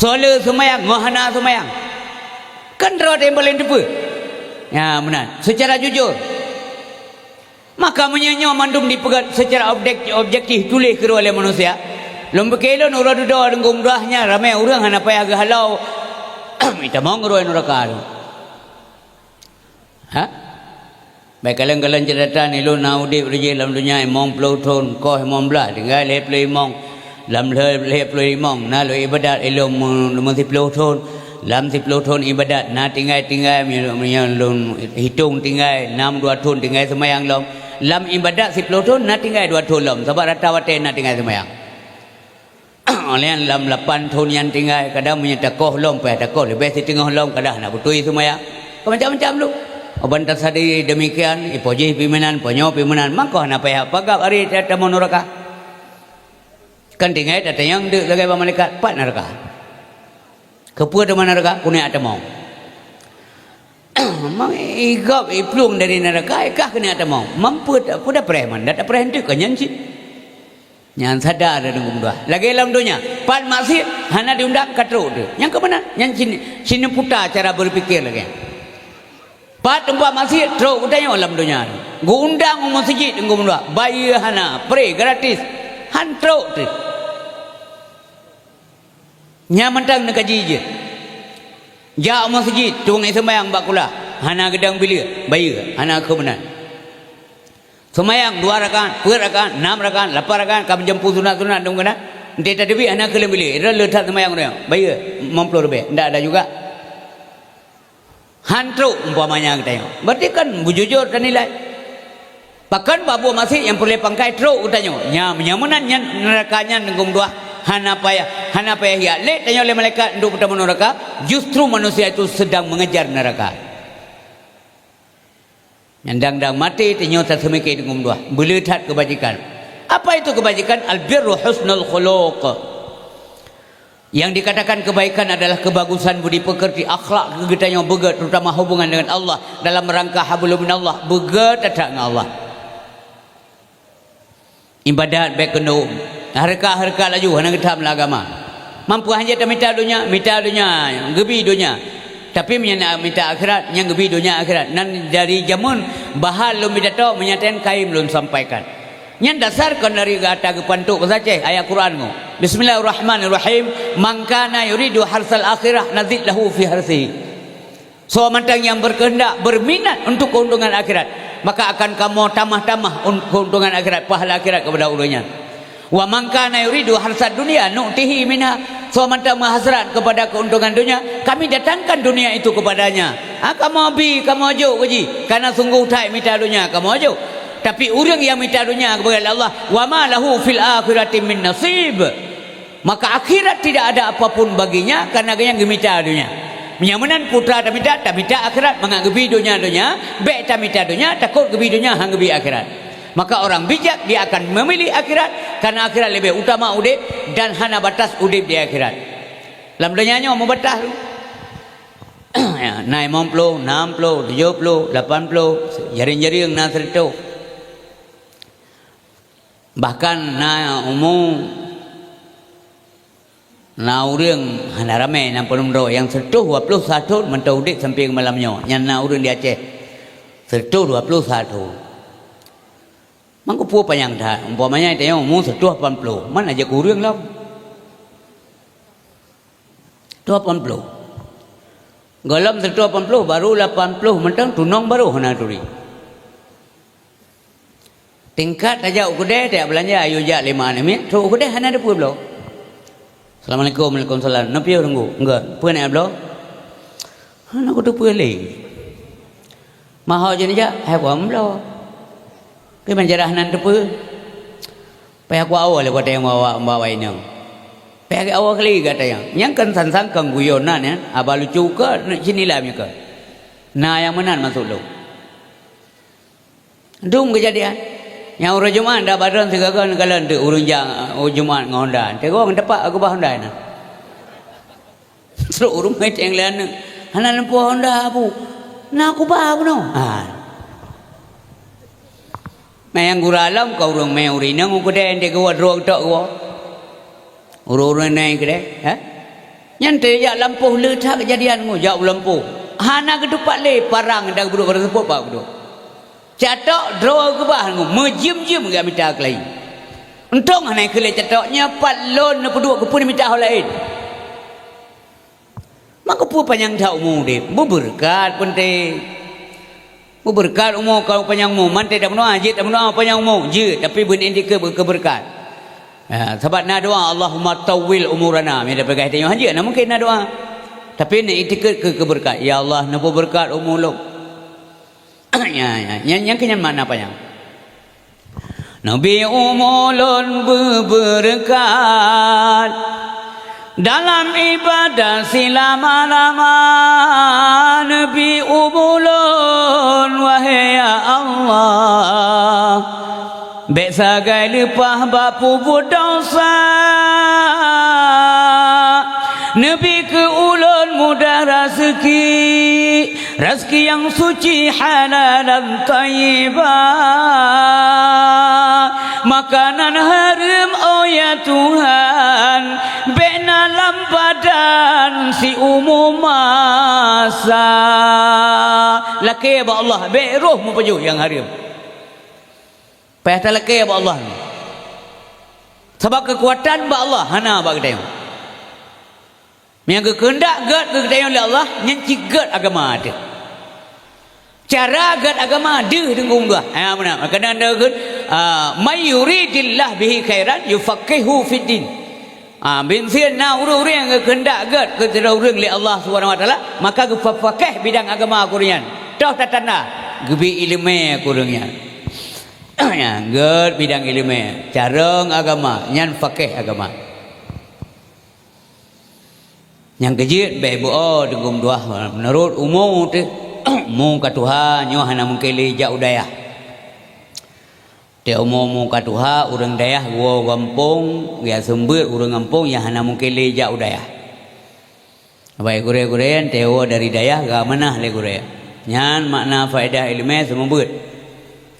soala semayang ngahana semayang. Kan rot yang paling depa. Ya benar. Secara jujur. Maka menyanyi mandum dipegat secara objektif tulis kira oleh manusia. Lomba kelon orang duda dengan umrahnya ramai orang hana payah halau Ita mau ngeruai neraka tu. Ha? Baik kalian cerita ni lu nak udip kerja dalam dunia imong puluh tahun kau imong belah tinggal lep lu imong dalam lep lu imong nak lu ibadat ilmu mesti puluh tahun dalam 10 tahun ibadat nak tinggal lu hitung tinggal 6 2 tahun tinggal semayang lom dalam ibadat 10 tahun nak tinggal 2 tahun lom sebab rata waten nak tinggal semayang. Oleh dalam 8 tahun yang tinggal kadang punya takoh lom payah takoh lebih setengah lom kadang nak betul semayang macam-macam lu. Bantas hari demikian ipojih pimpinan ponyo pimpinan maka nak payah pagap hari tata neraka kan tinggal tata yang dek lagi malaikat pat neraka kepua de neraka kunia ata mau mang igap iplung dari neraka ikah kena ata mau mampu dah preman dah preman tu kanyan si nyan sadar ada dengan dua lagi dalam dunia pat maksiat hana diundang katru tu yang ke mana yang sini putar cara berfikir lagi pat tempat masjid teruk utanya dalam dunia gundang masjid engkau mula bayar hana pray gratis han teruk tu nyamantang nak kaji je ja masjid tungai sembahyang bakula hana gedang bila bayar hana kebenar sembahyang 2 rakaat 4 rakaat 6 rakaat 8 rakaat kamu jemput sunat-sunat dong kena dia tak debi hana kelam bila dia letak sembahyang dia bayar 50 lebih ndak ada juga hantruk umpamanya katanya berarti kan bujujur dan nilai bahkan babu masih yang boleh pangkai truk katanya nyamunan nerakanya nenggung dua hana payah ya le tanya oleh malaikat untuk bertemu neraka justru manusia itu sedang mengejar neraka nyandang mati tanya tak semikir nenggung dua belihat kebajikan apa itu kebajikan albirru husnul khuluq. Yang dikatakan kebaikan adalah kebagusan budi pekerti akhlak kegetanya begat terutama hubungan dengan Allah dalam rangka hablum minallah begat datang Allah ibadat baik kena harka laju hana getam agama mampu hanya minta dunia gebi dunia tapi minta akhirat yang gebi dunia akhirat dan dari jamun bahal lu minta tahu menyatakan kaim belum sampaikan yang dasarkan dari kata kepantuk saja ayat Quran ngo Bismillahirrahmanirrahim man kana yuridu harsal akhirah nazid lahu fi harsihi so mantang yang berkehendak berminat untuk keuntungan akhirat maka akan kamu tamah-tamah keuntungan akhirat pahala akhirat kepada ulunnya wa man kana yuridu harsad dunia nu'tihi minha so mantang mahasrat kepada keuntungan dunia kami datangkan dunia itu kepadanya kamu abi kamu ajo kaji karena sungguh tak minta dunia kamu ajo tapi orang yang minta dunia kepada Allah wa ma lahu fil akhirati min nasib maka akhirat tidak ada apapun baginya karena yang minta dunia menyamanan putra tak minta akhirat mengagapi dunia baik tak minta dunia takut gebi dunia hang gebi akhirat maka orang bijak dia akan memilih akhirat karena akhirat lebih utama udip dan hana batas udip di akhirat dalam dunianya mau batas naik 50 60 70 80 jaring-jaring na serto bahkan na umum na urang hana ramai na penumro yang serto 21 mentau dik sampai malamnya yang na urang di Aceh serto 21 mangko pu panjang dah umpamanya tanya umum serto 80 mana aja kurang lah 80 galam serto 80 baru 80 mentang tunong baru hana turi tingkat aja ukudeh tak belanja ayo jak 5 ni tu ukudeh hana ada pu blo Assalamualaikum Waalaikumsalam napi tunggu enggak pu nak blo hana ko tu pu le maho je ni ja hai ko blo ke menjarah nan tu pu pe aku awal le ko teng bawa ini pe awal kali kata yang kan sansang kang guyonan ya aba lucu ke sini lah ke nah yang menan masuk lo dum kejadian yang urang Jumaat dah badan segagan kalan tu urang jang Jumaat ngondan tego ngedepak aku bah Honda na terus urang mai teng lain hana lempu Honda bu na aku bah no mayang guralam kau urang mai urina ngku de ende gua drog tok gua urang nai kede ha nyante ya lampu letak kejadian ngo jak lampu hana kedupak le parang dak budu berseput pak budu catok draw ke bah menjim-jim enggak minta lain untung hana kele catoknya pat lon peduk ke pun minta hal lain maka pun panjang dah umur dia berberkat penting berberkat umur kau panjang umur mantai tak mendoa je tak mendoa panjang umur je tapi berindikat berkeberkat sebab nak doa Allahumma tawil umurana dia dah pegang tengok haji nak mungkin nak doa tapi nak indikat keberkat ya Allah nak berkat umur lu yang kenyan makna panjang Nabi umulun berberkat dalam ibadah selama-lama Nabi umulun wahai ya Allah baik sagai lepah bapu berdosa Nabi ke ulun mudah rezeki yang suci halal dan tayyibah makanan haram oh ya Tuhan bina dalam badan si umum masa laki ba Allah be roh mempaju yang haram payah tak laki ba Allah sebab kekuatan ba Allah hana ba kita yang kehendak gad ke kita oleh Allah yang cigat agama ada cara gad agama ada dengan Allah mana kadang ada kan may yuridillah bihi khairan yufaqihu fid din bin sian na urang-urang yang kehendak gad ke urang oleh Allah Subhanahu wa taala maka gefaqih bidang agama kurian dah tatana gebi ilmu kurian ya gad bidang ilmu cara agama nyan faqih agama yang kejit baik buah dengan dua menurut umum tu mu ka Tuhan nyo hana mungkin leja udaya dia umum ka Tuhan urang dayah gua kampung ya sembut urang kampung yang hana mungkin leja udaya baik gure-gurean teo dari dayah ga manah le gure nyan makna faedah ilmu sembut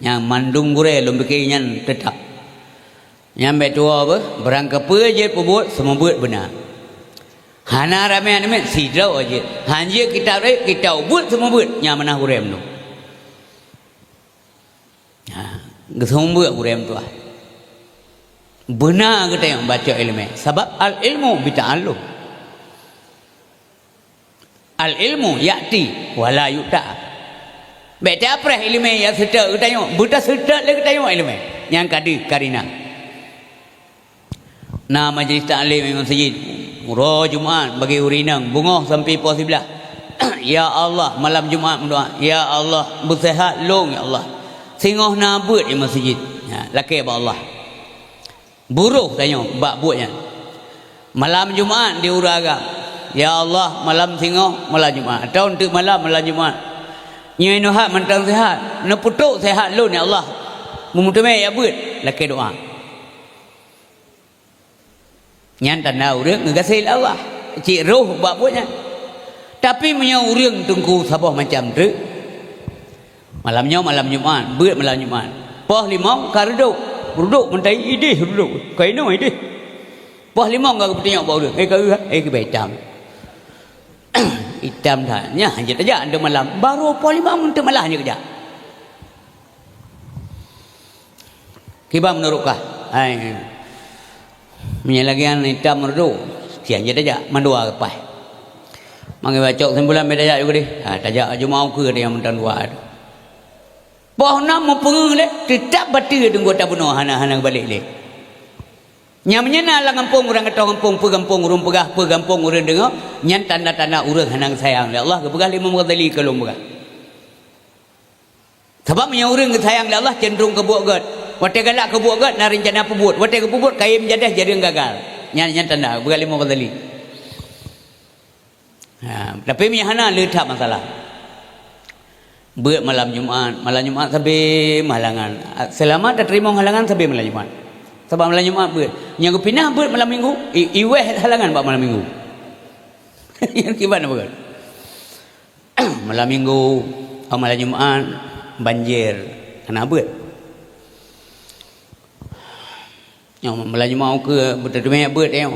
yang mandung gure lum bikin nyan tetap nyan betul apa berangkat pe je pebut sembut benar hana ramai ni si draw aja hanya kita ubut semua ubut nya manah urem tu gesombu urem tu benar kita yang baca ilmu sebab al ilmu bita'allum al ilmu ya'ti wala yu'ta beta apa ilmu yang sedar kita tengok buta sedar lagi kita tengok ilmu yang karina nah majlis ta'lim Imam Sayyid Murah Jumaat bagi urinang bunga sampai puas sebelah ya Allah malam Jumaat berdoa ya Allah bersehat long ya Allah singoh nabut di masjid laki ba Allah buruh tanya bak buatnya malam Jumaat di uraga ya Allah malam singoh malam Jumaat tahun tu malam Jumaat nyai nuhat mentang sehat neputuk sehat long ya Allah mumutame ya buat laki doa nyan tanda urang ngegasih Allah cik roh buat buatnya tapi punya urang tunggu sabah macam tu malamnya malam Jumaat buat malam Jumaat poh limau karduk duduk mentai idih duduk kaino idih poh limau enggak bertanya bau urang kau ke hitam hitam dah nya hanya saja ada malam baru poh limau untuk malahnya kerja kiba menurukah menyalagian hitam merdu siang je tajak mandua kepai manggil bacok sembulan bedajak juga deh tajak aja mau ke dia yang mentan dua poh nak mempengung le tetap batu tunggu tak bunuh hana balik le nyamnya nak kampung orang kata kampung pe kampung urang pegah pe kampung urang dengar nyan tanda-tanda urang hanang sayang le Allah ke pegah 5 kali ke lom pegah sebab nya urang ke sayang le Allah cenderung ke buat god wate galak ke buat gat nak rencana apa buat wate ke buat kaya menjadah jadi gagal nyan tanda berkali 5 kali tapi mihana letak masalah buat malam Jumaat sampai malangan selama tak terima halangan sampai malam Jumaat sebab malam Jumaat buat yang pindah buat malam Minggu iweh halangan buat malam Minggu yang gimana buat malam Minggu atau malam Jumaat banjir kena buat yang melaju mau ke betul-betul buat yang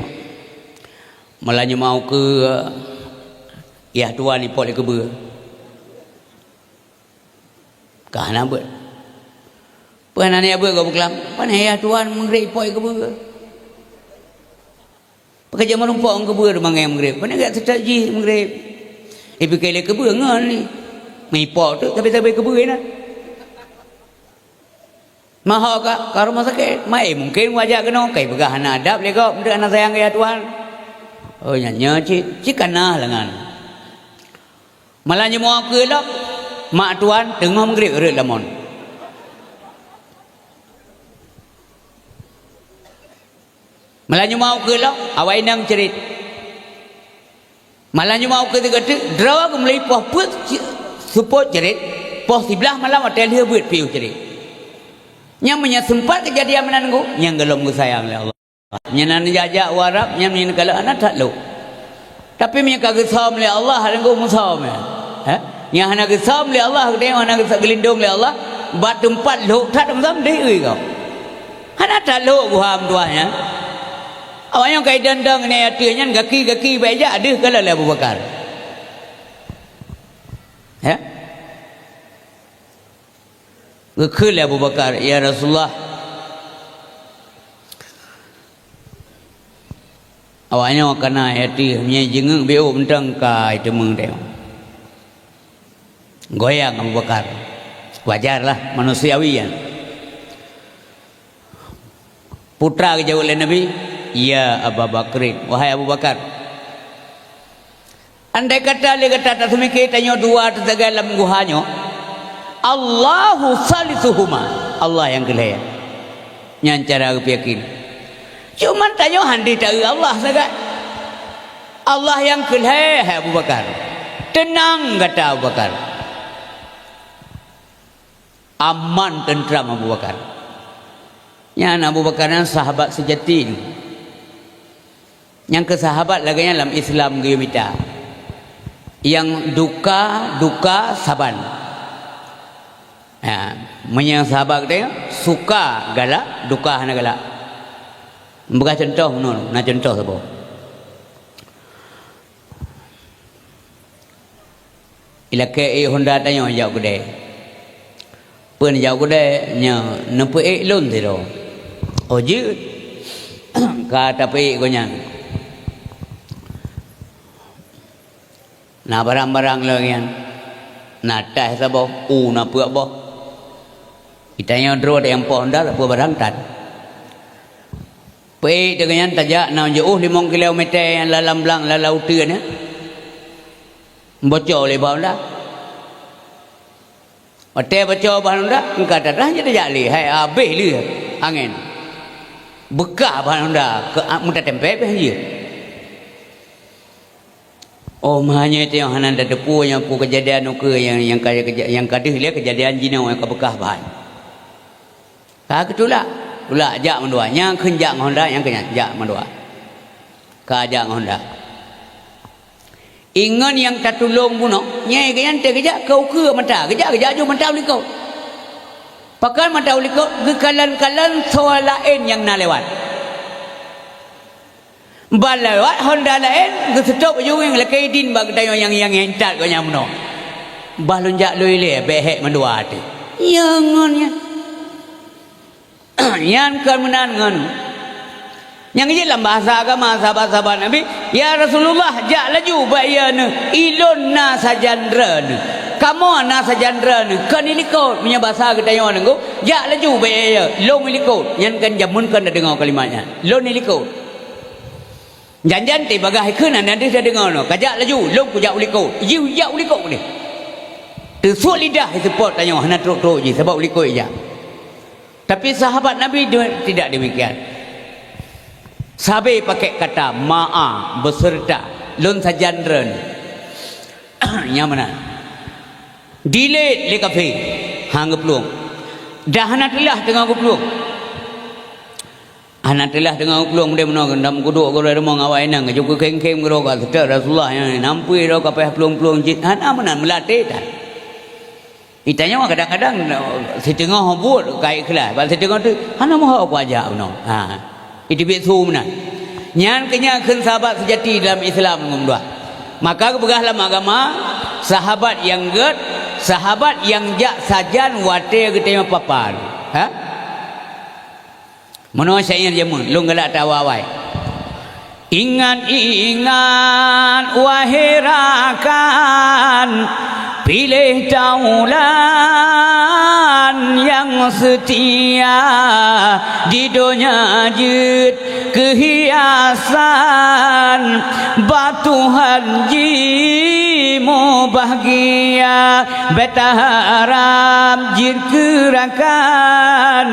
melaju mau ke ya tuan ni pot ke ber kahana buat pernah ni buat kau berkelam pan ya tuan mengrei pot ke ber Pekerja menumpuk orang kebur mangai mengrip. Mana gak strategi mengrip. Fikir kebur ngan ni. Mipok tu tapi kebur ni. Mahal kak ke rumah sakit. Mai mungkin wajah kena kai pegah anak adab le kau benda anak sayang ya Tuhan. Oh nyanya cik kanah lengan. Malahnya mau ke lah. Mak Tuhan tengah mengrip urut lamon. Malahnya mau ke lah, awak inang cerit. Malahnya mau ke kata, drawa ke mulai poh put support cerit, poh sebelah malam hotel dia buat piu cerit. Yang sempat kejadian menanggu, yang gelom ku sayang oleh Allah. Yang nan jajak warap, yang ni kalau anak tak lu. Tapi yang kagak sam oleh Allah, nanggu musam ya. Yang anak kesam oleh Allah, dia anak gelindung oleh Allah, bat tempat lu tak musam deh kau. Anak tak lu buham tuanya. Awak yang kait dandang ni artinya gaki baik je ada kalau Abu Bakar. Ya. Gekul Abu Bakar, ya Rasulullah. Awaknya kena hati punya jengeng beo bentang kai temeng dia. Goyang Abu Bakar. Wajarlah manusiawi kan. Putra kejauh oleh Nabi, ya Abu Bakrin, wahai Abu Bakar. Andai kata dia kata tak semikir tanya dua terjaga dalam guhanyo, Allahu salisuhuma, Allah yang kelaya. Yang cara aku yakin. Cuma tanya handi tak Allah saja. Allah yang kelaya Abu Bakar. Tenang kata Abu Bakar. Aman tentram Abu Bakar. Yang Abu Bakar yang sahabat sejati ni. Yang kesahabat lagi dalam Islam giyumita. Yang duka saban. Ya, menyang sahabat dia suka galak, duka hana galak. Bukan contoh nun, nak contoh apa? Ila ke Honda tanya jauh gede. Pun jauh gede nya nempe lon tiro. Oje kata pe gonya. Nah barang-barang lagian. Nah tah sabo na puak bo. Itanya dro ada yang Honda apa barang tan. Pe dengan tajak na jauh 5 kilometer yang lalam blang lalau teuan ya. Bocor le Honda. Hotel bocor Honda engkau dah jadi li hai habis li angin. Bekah Honda ke mudah tempe je. Oh mahanya itu yang hanan ada depu yang pu kejadian ke yang kadih dia kejadian jinau yang bekah bahan. Ka ketula jak mendua yang kenjak Honda yang kenjak jak mendua. Ka jak Honda. Ingon yang tak tolong bunuh, nyai keyan terkejak kau ke mata, kejak ju mata ulikau. Pakai mata ulikau kekalan-kalan soal lain yang nak lewat. Balawat Honda lain stop juga yang lekai din bag tayo yang hentat ko nyam no. Balon jak loile behek mendua tu. Yangonnya. Yang kemenan ngon. Yang ini dalam bahasa agama sahabat-sahabat Nabi, ya Rasulullah jak laju bayana ilon na sajandran. Kamu na sajandran kan ilikot punya bahasa kita yang nengko jak laju bayaya long ilikot yang kan jamun kan dengar kalimatnya. Long ilikot. Janjan ti bagah keun anda dia dengar no. Kajak laju long ku jak ulikot. Jiu jak ulikot ni. Tersuk lidah support tanya hana truk-truk je sebab ulikot je. Tapi sahabat Nabi tidak demikian. Sahabat pakai kata ma'a beserta lon sajandran. Yang mana? Delete le kafe hang peluang. Dah hana telah tengah peluang. Hana telah tengah peluang dia menang ndam kuduk ko remong awak enang juga keng-keng gro ka Rasulullah yang nampui ro ka peluang-peluang jin hana menan melatih dah. Itanya kadang-kadang setengah buat kai kelas. Bal setengah tu hana mahu aku ajak no. Ha. Itu bisu mana? Nyan kenya keun sahabat sejati dalam Islam ngomdua. Maka kebegahlah agama sahabat yang get, sahabat yang jak sajan wate getema papan. Ha? Mono saya jamun, lu galak tawawai. Ingat-ingat wahai rakan, pilih taulan yang setia, di dunia jid kehiasan, batu hajimu bahagia, berharap jid gerakan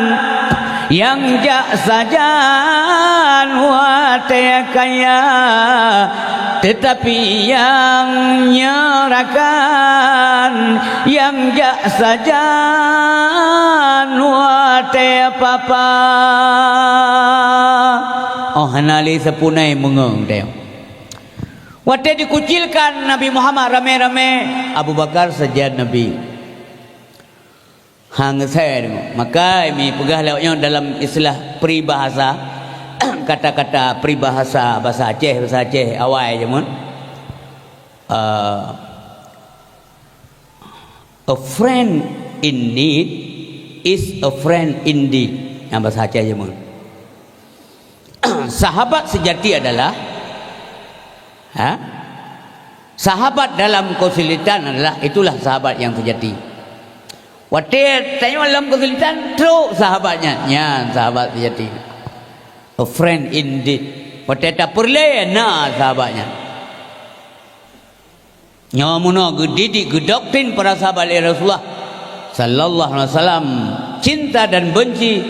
yang jak sajan watai kaya, tetapi yang nyerakan yang jak sajan watai papa. Oh hanali sepunai mengung dia. Watai dikucilkan Nabi Muhammad ramai-ramai, Abu Bakar saja Nabi. Hang saya maka ini pegah lewatnya dalam istilah peribahasa kata-kata peribahasa bahasa Aceh awal je mun a friend in need is a friend indeed, yang bahasa Aceh je mun. Sahabat sejati adalah sahabat dalam kesulitan adalah itulah sahabat yang sejati. Waktu tanya dalam kesulitan, teruk sahabatnya. Ya, sahabat sejati. A friend indeed. Waktu tak perlu, nah sahabatnya. Nyamuna didik, doktrin para sahabat Rasulullah Sallallahu Alaihi Wasallam, cinta dan benci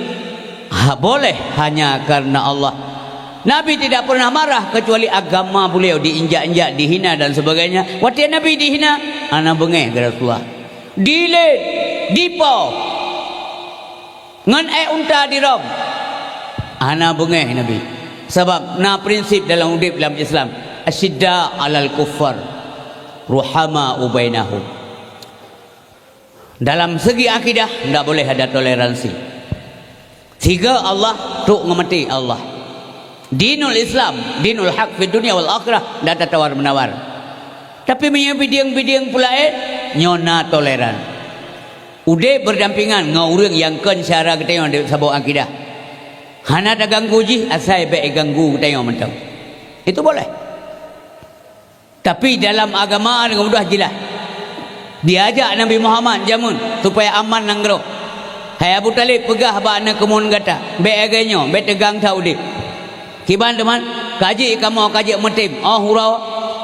boleh hanya karena Allah. Nabi tidak pernah marah kecuali agama beliau diinjak-injak, dihina dan sebagainya. Waktu Nabi dihina, anak bengeh ke Rasulullah. Dilet, dipo, ngan unta dirom, anak bengeh Nabi. Sebab na prinsip dalam hidup dalam Islam, asyidda alal kuffar, ruhama ubainahum. Dalam segi akidah tidak boleh ada toleransi. Sehingga Allah tuk ngemati Allah. Dinul Islam, dinul haq fi dunia wal akhirah, tidak ada tawar menawar. Tapi bidiang-bidiang pula nyona toleran. Udah berdampingan ngau orang yang kan cara kita yang sabuk akidah. Hana ada ganggu ji, asai baik ganggu kita yang mentau. Itu boleh. Tapi dalam agama dengan mudah jelas. Diajak Nabi Muhammad jamun supaya aman nanggro. Hai Abu Talib pegah ba anak kemun gata. Baik aganyo, baik tegang tau dip. Kiban teman, kaji kamu kaji metim. Oh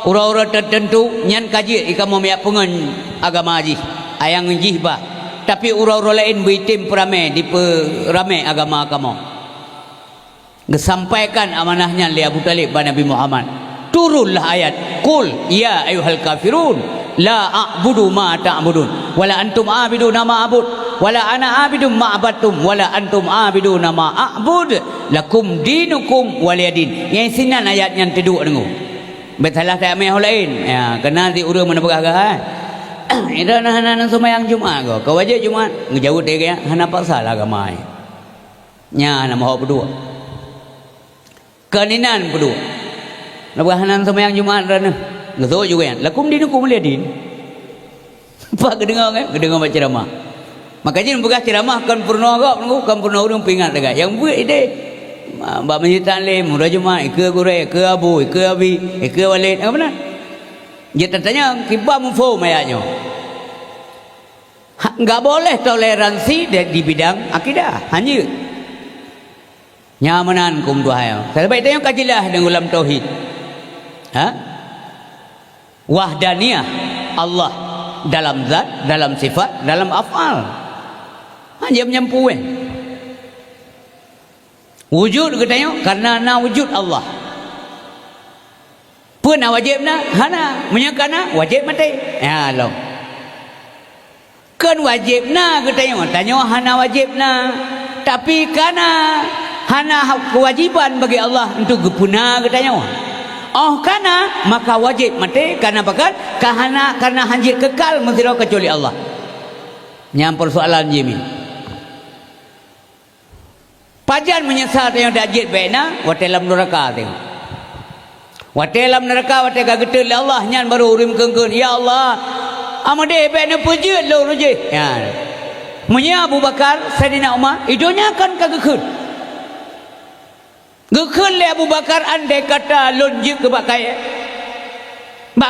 hurau tertentu nyan kaji ikamu miak pengen agama haji ayang jihba, tapi urau lain bitim perame di perame agama kamu sampaikan amanahnya li Abu Talib pada Nabi Muhammad. Turunlah ayat qul ya ayyuhal kafirun la a'budu ma ta'budun wala antum a'biduna ma a'bud wala ana a'bidum ma abattum wala antum a'biduna ma a'bud lakum dinukum waliyadin. Yang sinan ayat yang kedua dengar. Betalah tak ambil lain. Ya, kena di urang mana begah-gah. Ida hana sembahyang Jumaat ko. Kau wajib Jumaat ngejauh dia hana paksa lah agama. Nya nama hok berdua. Keninan berdua. Nak hana sembahyang Jumaat rana. Ngezo juga ya. Lakum dinukum waliyadin. Apa kedengar kan? Kedengar baca ceramah. Makanya begah ceramah kan purna kau, kan purna urang pingat dekat. Yang buat ide Mbak Masjid Taklim, Murah Jumat, ke Gureh, ke Abu, ke Abi, ke Walid. Apa benar? Dia tanya, kibah mufum ayatnya. Enggak boleh toleransi di bidang akidah. Hanya nyamanan kum dua. Saya baik tanya kajilah dengan ulam tauhid. Wahdaniyah Allah dalam zat, dalam sifat, dalam afal. Hanya menyampuin. Wujud katanya karena na wujud Allah. Puna wajibna hana menyangkana wajib mati. Ya Allah. Kan wajibna katanya tanya hana wajibna. Tapi karena hana kewajiban bagi Allah untuk gepuna katanya. Oh karena maka wajib mati karena bakat karena hanjir kekal mesti kecuali Allah. Nyam persoalan jimi. Pajan menyesal yang dajit baikna wate dalam neraka tengok. Wate dalam neraka wate gagetul Allah nyan baru urim kengkeun ya Allah amade baikna pujud lo ruje. Ya. Munya Abu Bakar Sayyidina Umar idonya kan kagekeun. Gekun le Abu Bakar andai kata lun je ke bak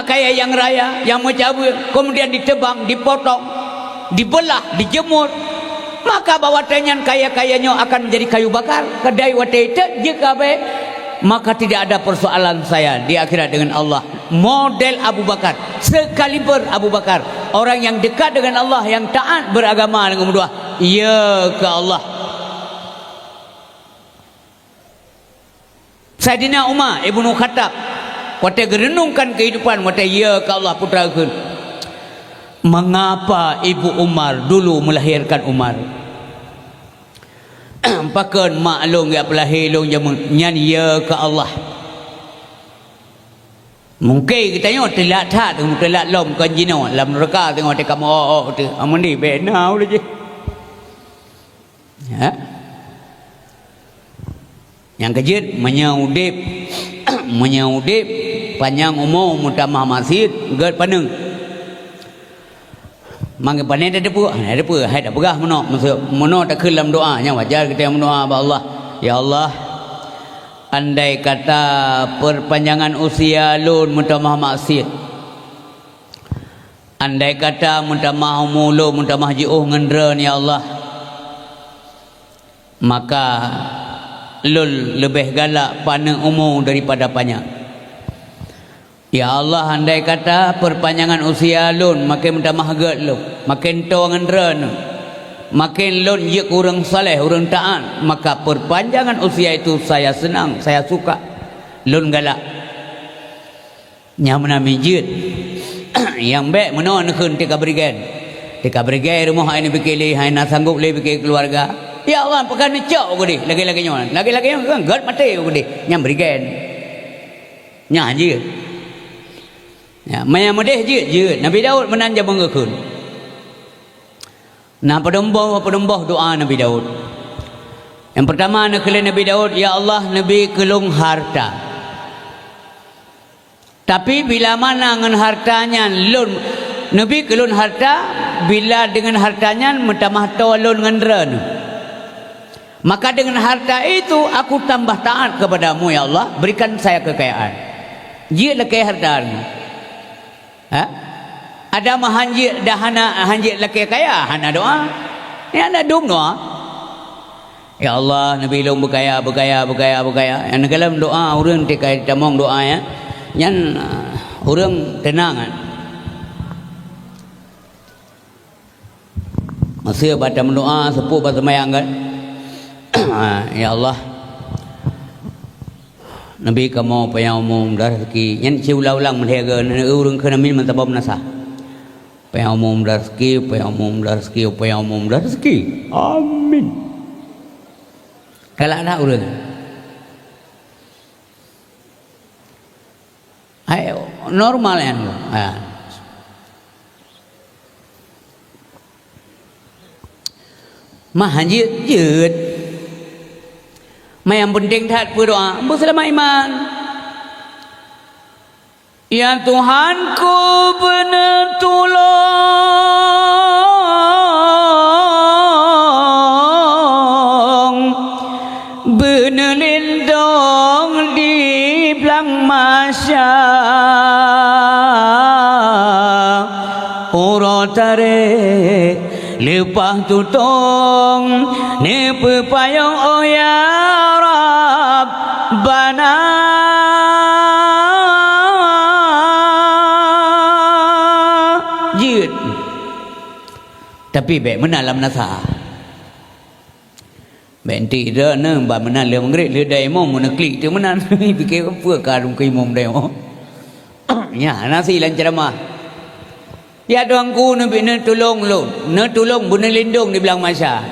kaya yang raya, yang mencabut, kemudian ditebang, dipotong, dibelah, dijemur, maka bawa tenyan kaya-kayanya akan menjadi kayu bakar. Kedai watai itu jika baik, maka tidak ada persoalan saya di akhirat dengan Allah. Model Abu Bakar, sekaliber Abu Bakar, orang yang dekat dengan Allah, yang taat beragama dengan berdoa ya ke Allah. Saidina Umar Ibnu Khattab waktu gerenungkan kehidupan, waktu ya ke Allah putrakan, mengapa ibu Umar dulu melahirkan Umar? Pakan maklum ya pelahir long nyanyi ya ke Allah. Mungkin kita tengok telat tak tengok telat lom kan jino lam neraka tengok dia kamu tu amun ni benau je. Ya. Yang kejut menyaudip menyaudip panjang umur mutamah masjid gad paneng. Mangke panen ada apa? Ada apa? Hai dak pegah mono. Maksud mono tak kelam doa nya wajar kita berdoa ba Allah. Ya Allah, andai kata perpanjangan usia lun mutamah maksiat, andai kata mutamah umulu mutamah jiuh ngendren ya Allah, maka lul lebih galak paneng umur daripada panjang. Ya Allah, andai kata perpanjangan usia lun makin mutamah gad lu, makin tua ngendren, makin lun ye kurang saleh, kurang taat, maka perpanjangan usia itu saya senang, saya suka. Lun galak nyamna mijit yang baik menon keun tika berigan rumah ini bikili hai nak sanggup le bikil keluarga. Ya Allah, pekan cok gudi lagi-lagi kan gad mati gudi nyam berigan nya je. Ya, maya modeh je Nabi Daud menanja mengekun. Nah, pedembah doa Nabi Daud. Yang pertama nak kele Nabi Daud, ya Allah, Nabi kelung harta. Tapi bila mana dengan hartanya lun Nabi kelun harta, bila dengan hartanya mentamah tawa lun ngendren. Maka dengan harta itu aku tambah taat kepadamu ya Allah, berikan saya kekayaan. Dia lekeh hartanya. Ha? Ada mahanjir dahana hanjir laki kaya hana doa. Ya ada dum doa. Ya Allah, Nabi long berkaya. Yang dalam doa urang tekai tamong doa ya. Nyan urang tenang kan. Masih baca mendoa sepuh bahasa mayang kan. Ya Allah, Nabi kamu payah umum dah rezeki nyen ciulang-ulang menhega urang kena min mentabam nasa. Payah umum dah rezeki, payah umum dah rezeki. Amin. Kalau ada urang. Ayo normal kan. Mah hanjit. Yang penting taat berdoa bersama iman. Ya Tuhanku benar tolong, benar lindung di belang masa. Ora tarik lepas tutong ne pepayong oh ya Rabbana. Jid tapi baik menalam nasa benti dah ne ba menal le mengrit le dai mo mun klik tu menan fikir apa karung kai mom dai mo nya nasi lan ceramah. Ya doangku nabi ne tolong lu, ne tolong bune lindung di belang masa.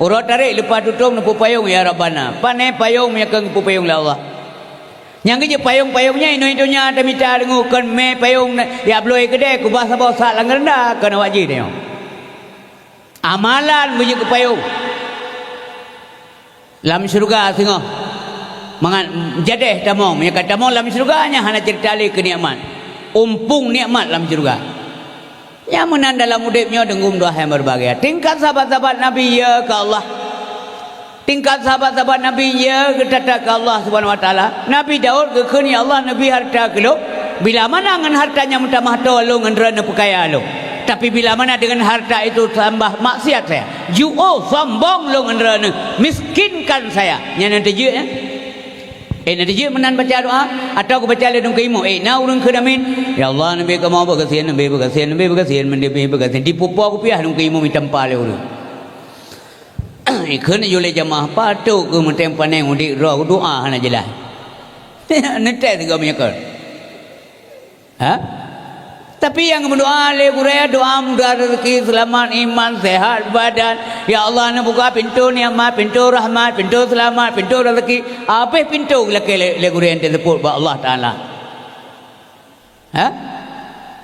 Urut tarik lepas tutung ne payung ya Rabbana. Pane payung menyakang payung la Allah. Yang kerja payung-payungnya ino-inonya ada minta dengukan me payung ya bloi kedai ku bahasa bosak lang rendah kena wajib dia. Amalan bunyi ke payung. Lam syurga tengok. Mangan jadeh tamong menyakang tamong lam syurganya hana cerita li kenikmat. Umpung nikmat lam syurga. Yang menan dalam hidupnya denggum doa yang berbahagia. Tingkat sahabat-sahabat Nabi ya ke Allah. tingkat sahabat-sahabat Nabi ya kata ke Allah Subhanahu wa taala. Nabi Daud ke kini Allah Nabi harta kelo. Bila mana dengan hartanya minta mahto lo ngendera pekaya lo. Tapi bila mana dengan harta itu tambah maksiat saya. Ju'o sombong lo ngendera miskinkan saya. Nya nanti je ya. Nanti je menan baca doa atau aku baca ledung keimu. Na urang kedamin. Ya Allah Nabi kamu berkasihan, Nabi berkasihan, Nabi berkasihan, Nabi berkasihan. Dipupu aku piah dong keimu minta pale urang. Kena jule jamaah patu ke mentem paneng udik roh doa hana jelas. Nanti juga menyekal. Ha? Tapi yang berdoa leburaya doa mudah rezeki, selamat iman, sehat badan. Ya Allah nak buka pintu nikmat, pintu rahmat, pintu selamat, pintu rezeki. Apa pintu leburaya yang disebut oleh Allah Taala? Ha?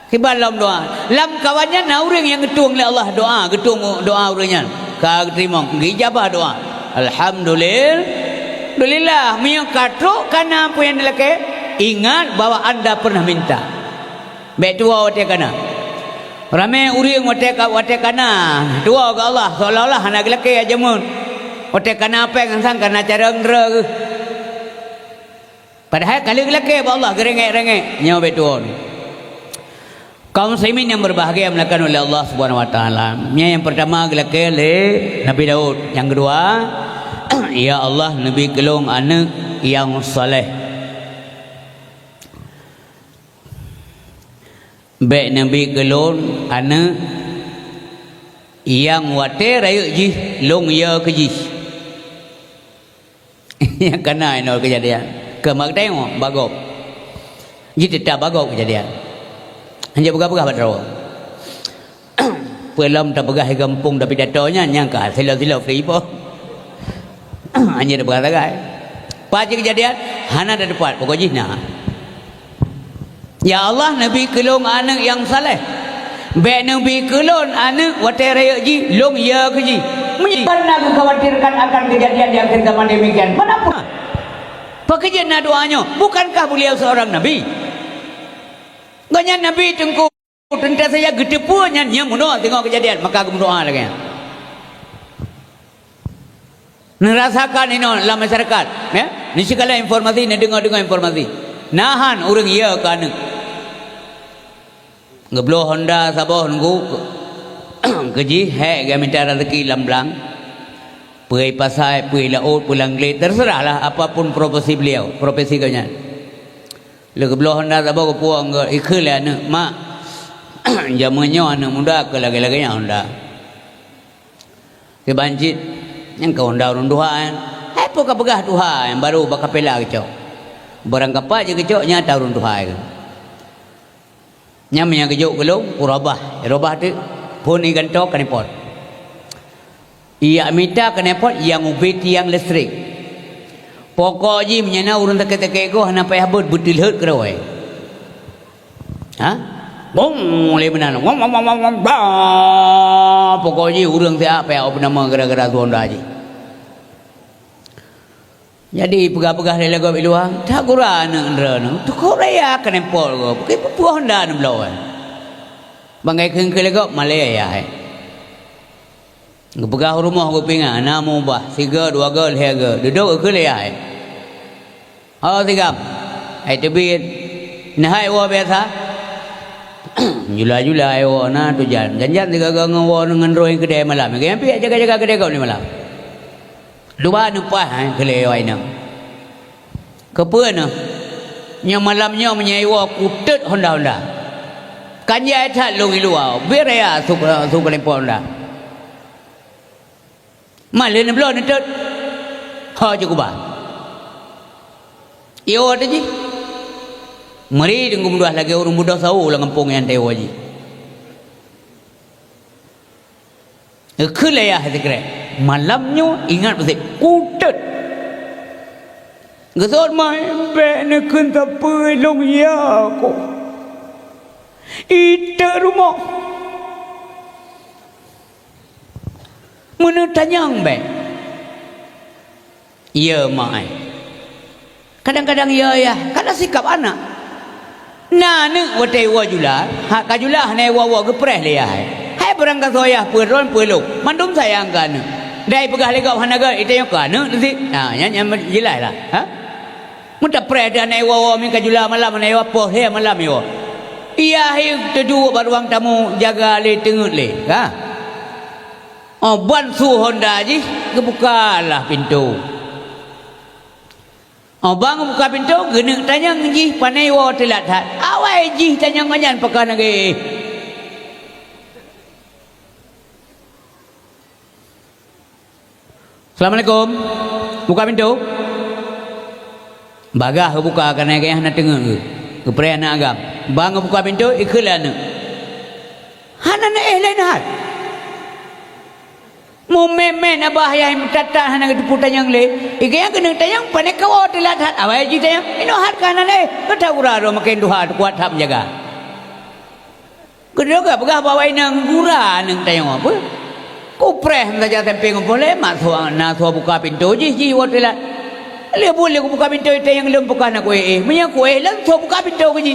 Kibalam doa. Lam kawannya na orang yang getung oleh Allah doa, getung doa orangnya. Ka terima dijabah doa. Alhamdulillah. Miang katruk kana apa yang dilake? Ingat bahwa anda pernah minta. Baik tua wate kana. Ramai uring wate kana. Dua ke Allah seolah-olah anak lelaki aja mun. Wate kana apa yang sang kana cara ngra ke. Padahal kali lelaki Allah gerengek-rengek nyawa baik tua ni. Kaum muslimin yang berbahagia melakukan oleh Allah Subhanahu wa taala. Yang pertama lelaki le Nabi Daud. Yang kedua ya Allah Nabi kelong anak yang soleh. Baik Nabi kelon anak yang wate raya ji long ya ke ji. Yang kena ini kejadian. Ke mak tengok bagok. Ji tetap bagok kejadian. Hanya pegah-pegah badrawa. Pelam tak pegah kampung tapi datonya nyangka sila-sila free po. Hanya pegah tagai. Paji kejadian hana ada depan pokok ji nah. Ya Allah Nabi kelong anak yang saleh. Baik Nabi kelon anak wate raya ji long ya ke ji. Karena aku khawatirkan akan kejadian yang akan zaman demikian. Kenapa? Pekerjaan doanya. Bukankah beliau seorang Nabi? Banyak Nabi tengku tentang saya gede punya nyamuno tengok kejadian maka aku berdoa lagi. Nerasakan ini dalam masyarakat. Ya? Ni segala informasi ni dengar informasi. Nahan orang iya ke anak. Ngeblo Honda sabah nunggu keji hek ga minta rezeki lamblang pergi pasai pergi laut pulang glet terserahlah apapun profesi beliau profesi kanya le ngeblo Honda sabah ko puang ga ikhul anak mak jamannya anak muda ke lagi-laginya Honda ke banjit yang ke Honda urun duhaan hai pokok pegah duhaan baru bakapela kecok barang kapak je kecok nyata urun duhaan nyamanya kejuk gelung urabah tu pun ikan tok kanepot ia minta kanepot yang ubit yang listrik pokok ji menyana urun teke-teke ko hana payah bud betul hut kerawai ha bong le menan pokok ji urang sia payah apa nama gara-gara Honda ji. Jadi pegah-pegah lele go biluang tak kurang nang tu Korea kanempol go pakai pupuh Honda nam lawan bangai keung ke lego Malaya hai ngepegah rumah go pinga namu bah siga dua gol hega duduk ke le hai oh tigam ai tebit nahai wa biasa jula-jula ai wa na tu janjan tiga go ngawo ngan roi kedai malam ke ampi jaga-jaga kedai go ni malam dua numpah kelai wai nang kepuan nya malamnya menyewa kutut Honda kanya etat lungi luar berea suka lempon Honda malin belum netut ha cukup bah iyo ada ji mari dengan mudah lagi orang mudah sahu lah kampung yang tewa ji kelai ah sekre malamnya ingat betul kutut gesot mai be ne kun tapi long ya ko ite rumah mana tanyang be ya mai kadang-kadang ya kada sikap anak na ne wate wajula hak kajula ne wawa gepreh le hai hai berangkat soyah peron peluk mandum sayang kan Dai pegah legau hanaga itu yang kana tu. Ha yang jelaslah. Ha? Mudah pereda naik wawa min kajula malam naik apa he malam yo. Iya he tedu baruang tamu jaga le tengut le. Ha? Oh ban su Honda ji kebukalah pintu. Oh bang buka pintu genek tanya ji panai wa telat hat. Awai ji tanya manyan pakan lagi. Assalamualaikum. Buka pintu. Bagah buka kerana kaya nak tengok ke. Keperaya nak agam. Bang buka pintu iklan. Hana nak lain hat. Mu memen abah yang tata hana ketuputan yang le. Ikaya kena tayang panek kau telat hat. Awai ji tayang. Ino hat kana le. Kata uraro makin duha kuat hap jaga. Kedua ke pegah bawa inang gura nang tayang apa? Kupreh saja tempe boleh mak na thua buka pintu ji hotel le boleh buka pintu itu yang lem buka nak kuih punya kuih lang thua buka pintu ke ji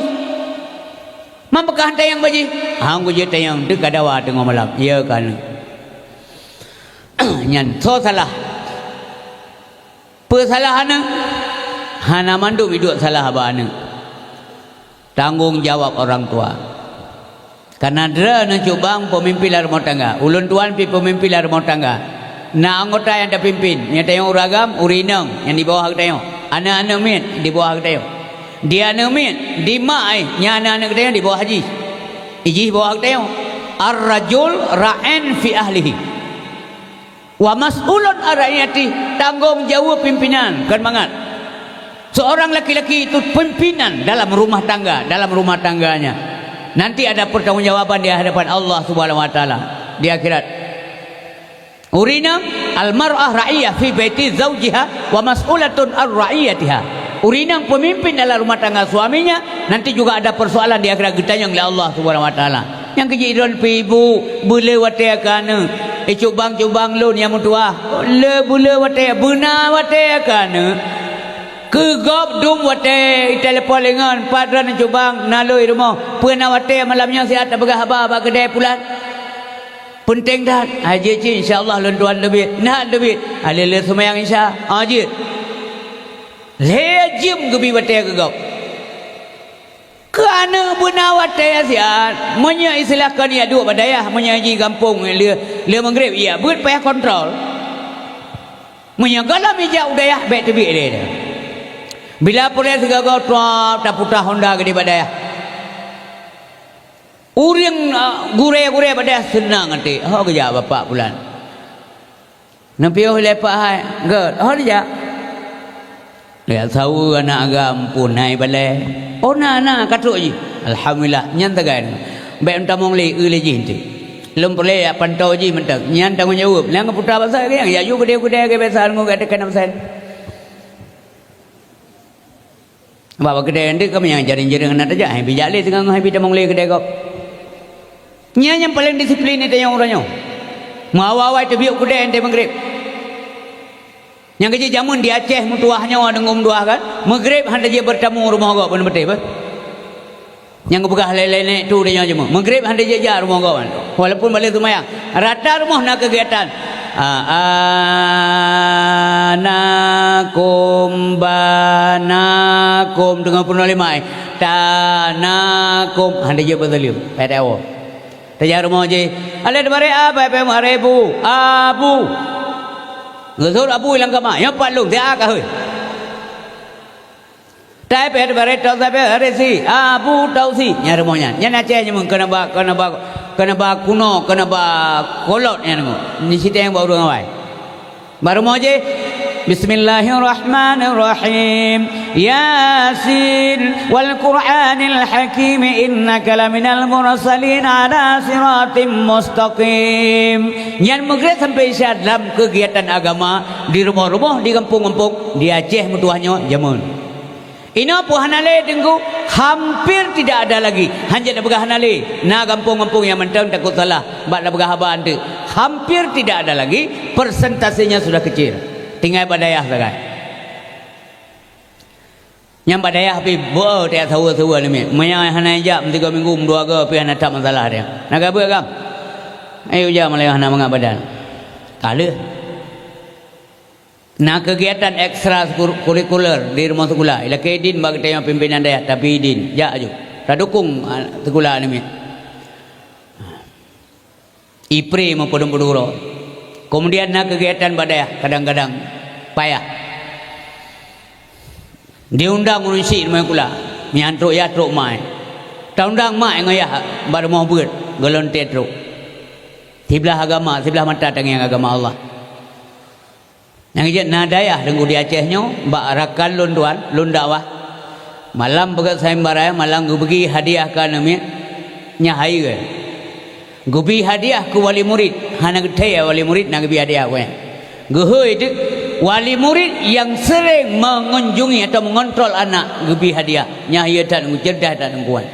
mam buka tayang baji hang ku je tayang dek kadawa tengok malam ya kan nyan so salah persalahan hana mandu hidup salah abana tanggung jawab orang tua. Karena dera nak cubang pemimpin rumah tangga. Ulun tuan pi pemimpin rumah tangga. Na anggota yang dah pimpin, yang tayong uragam, urinang yang di bawah tayong. Anak-anak min di bawah tayong. Dia anak min di mai, nya anak-anak tayong di bawah haji. Iji bawah tayong. Ar-rajul ra'in fi ahlihi. Wa mas'ulun ar-ra'iyati, tanggung jawab pimpinan. Kan banget. Seorang laki-laki itu pimpinan dalam rumah tangga, dalam rumah tangganya. Nanti ada pertanggungjawaban di hadapan Allah Subhanahu wa taala di akhirat. Urina al-mar'ah ra'iyah fi baiti zawjiha wa mas'ulatun ar-ra'iyatiha. Urina pemimpin dalam rumah tangga suaminya, nanti juga ada persoalan di akhirat ditanya oleh Allah Subhanahu wa taala. Yang kejadian ibu bule wate kana cubang-cubang lun yang mutua le bule wate bena wate kana kegop dum wate telefon lengan padran cubang naloi rumah pernah wate malamnya sihat bagah haba kedai pulang penting dah haji ci insyaallah lun tuan lebih nah lebih alele semayang insya haji lejim gebi wate kegop kerana bena wate sihat munya istilahkan ya dua badayah munya haji kampung le maghrib ya buat payah kontrol munya galam ija udayah baik tebi dia. Bila polis gagal tuap dah putah Honda ke di badai. Uring gure-gure badai senang nanti. Hok kerja bapak bulan. Nampiuh lepak hai. Gad. Hok kerja. Lihat tahu anak agam pun naik balai. Oh nak katuk je. Alhamdulillah nyan tagan. Baik entamong le je nanti. Lem boleh pantau je mentak. Nyan tanggung jawab. Lang putah pasal ke yang ya yu gede-gede ke besar ngok ada kenam sen. Bawa kedai nanti kami yang jaring-jaring nak aja. Happy jali tengah happy tamang le kedai kau. Nya yang paling disiplin itu yang orangnya. Mawawai tu biuk kedai nanti maghrib. Yang kerja jamun di Aceh mutuahnya orang ngum dua kan. Maghrib hendak dia bertamu rumah kau pun betul apa? Yang buka lain-lain tu dia jamu. Maghrib hendak dia jar rumah kau kan. Walaupun balik semayang. Rata rumah nak kegiatan. Anakum banakum dengan penuh limai tanakum hendak dia berzalim. Pada Tajar rumah je. Ada bare apa abu. Ngesur abu ilang kama. Yang palung dia kah? Tai pe bare tau tapi resi abu tau si. Nya rumahnya. Nya Aceh nya mun kena ba kuno kena ba kolot nya ngu. Ni sita yang baru ngawai. Baru mau je. Bismillahirrahmanirrahim. Yasin wal Qur'anil Hakim innaka laminal mursalin ala siratim mustaqim. Yang maghrib sampai isya dalam kegiatan agama di rumah-rumah, di kampung-kampung, di Aceh mutuahnya jamun. Ina puhanale tengku hampir tidak ada lagi. Hanya ada begahanale. Na kampung-kampung yang mentang takut salah. Bak dah begahaban tu. Hampir tidak ada lagi. Persentasenya sudah kecil. Tinggal badayah saja. Yang badayah pi bo dia tahu-tahu ni. Maya hana jam 3 minggu 2 ke pi hana tak masalah dia. Nak apa kam? Ayo jam malai hana mengabadan. Kala Nah kegiatan ekstra kurikuler di rumah sekolah. Ila kedin bagi tanya pimpinan daya tapi din ja aju. Tak dukung sekolah ni. Ipri maupun peduro. Kemudian nak kegiatan badai kadang-kadang payah. Diundang urusi rumah sekolah. Miantruk ya truk mai. Tak undang mai ngayah baru mau buat golon tetruk. Sebelah agama, sebelah mata tangan agama Allah. Yang ijat nadayah dengku di Acehnya, bak rakan lunduan, lundawah. Malam begat sayembaraya, malam gue bagi hadiah ke namanya nyahai ke. Gue bagi hadiah ke wali murid, hana gede ya wali murid nak bagi hadiah ke. Gue itu wali murid yang sering mengunjungi atau mengontrol anak gue bagi hadiah, nyahai tak nunggu cerdah tak nungguan.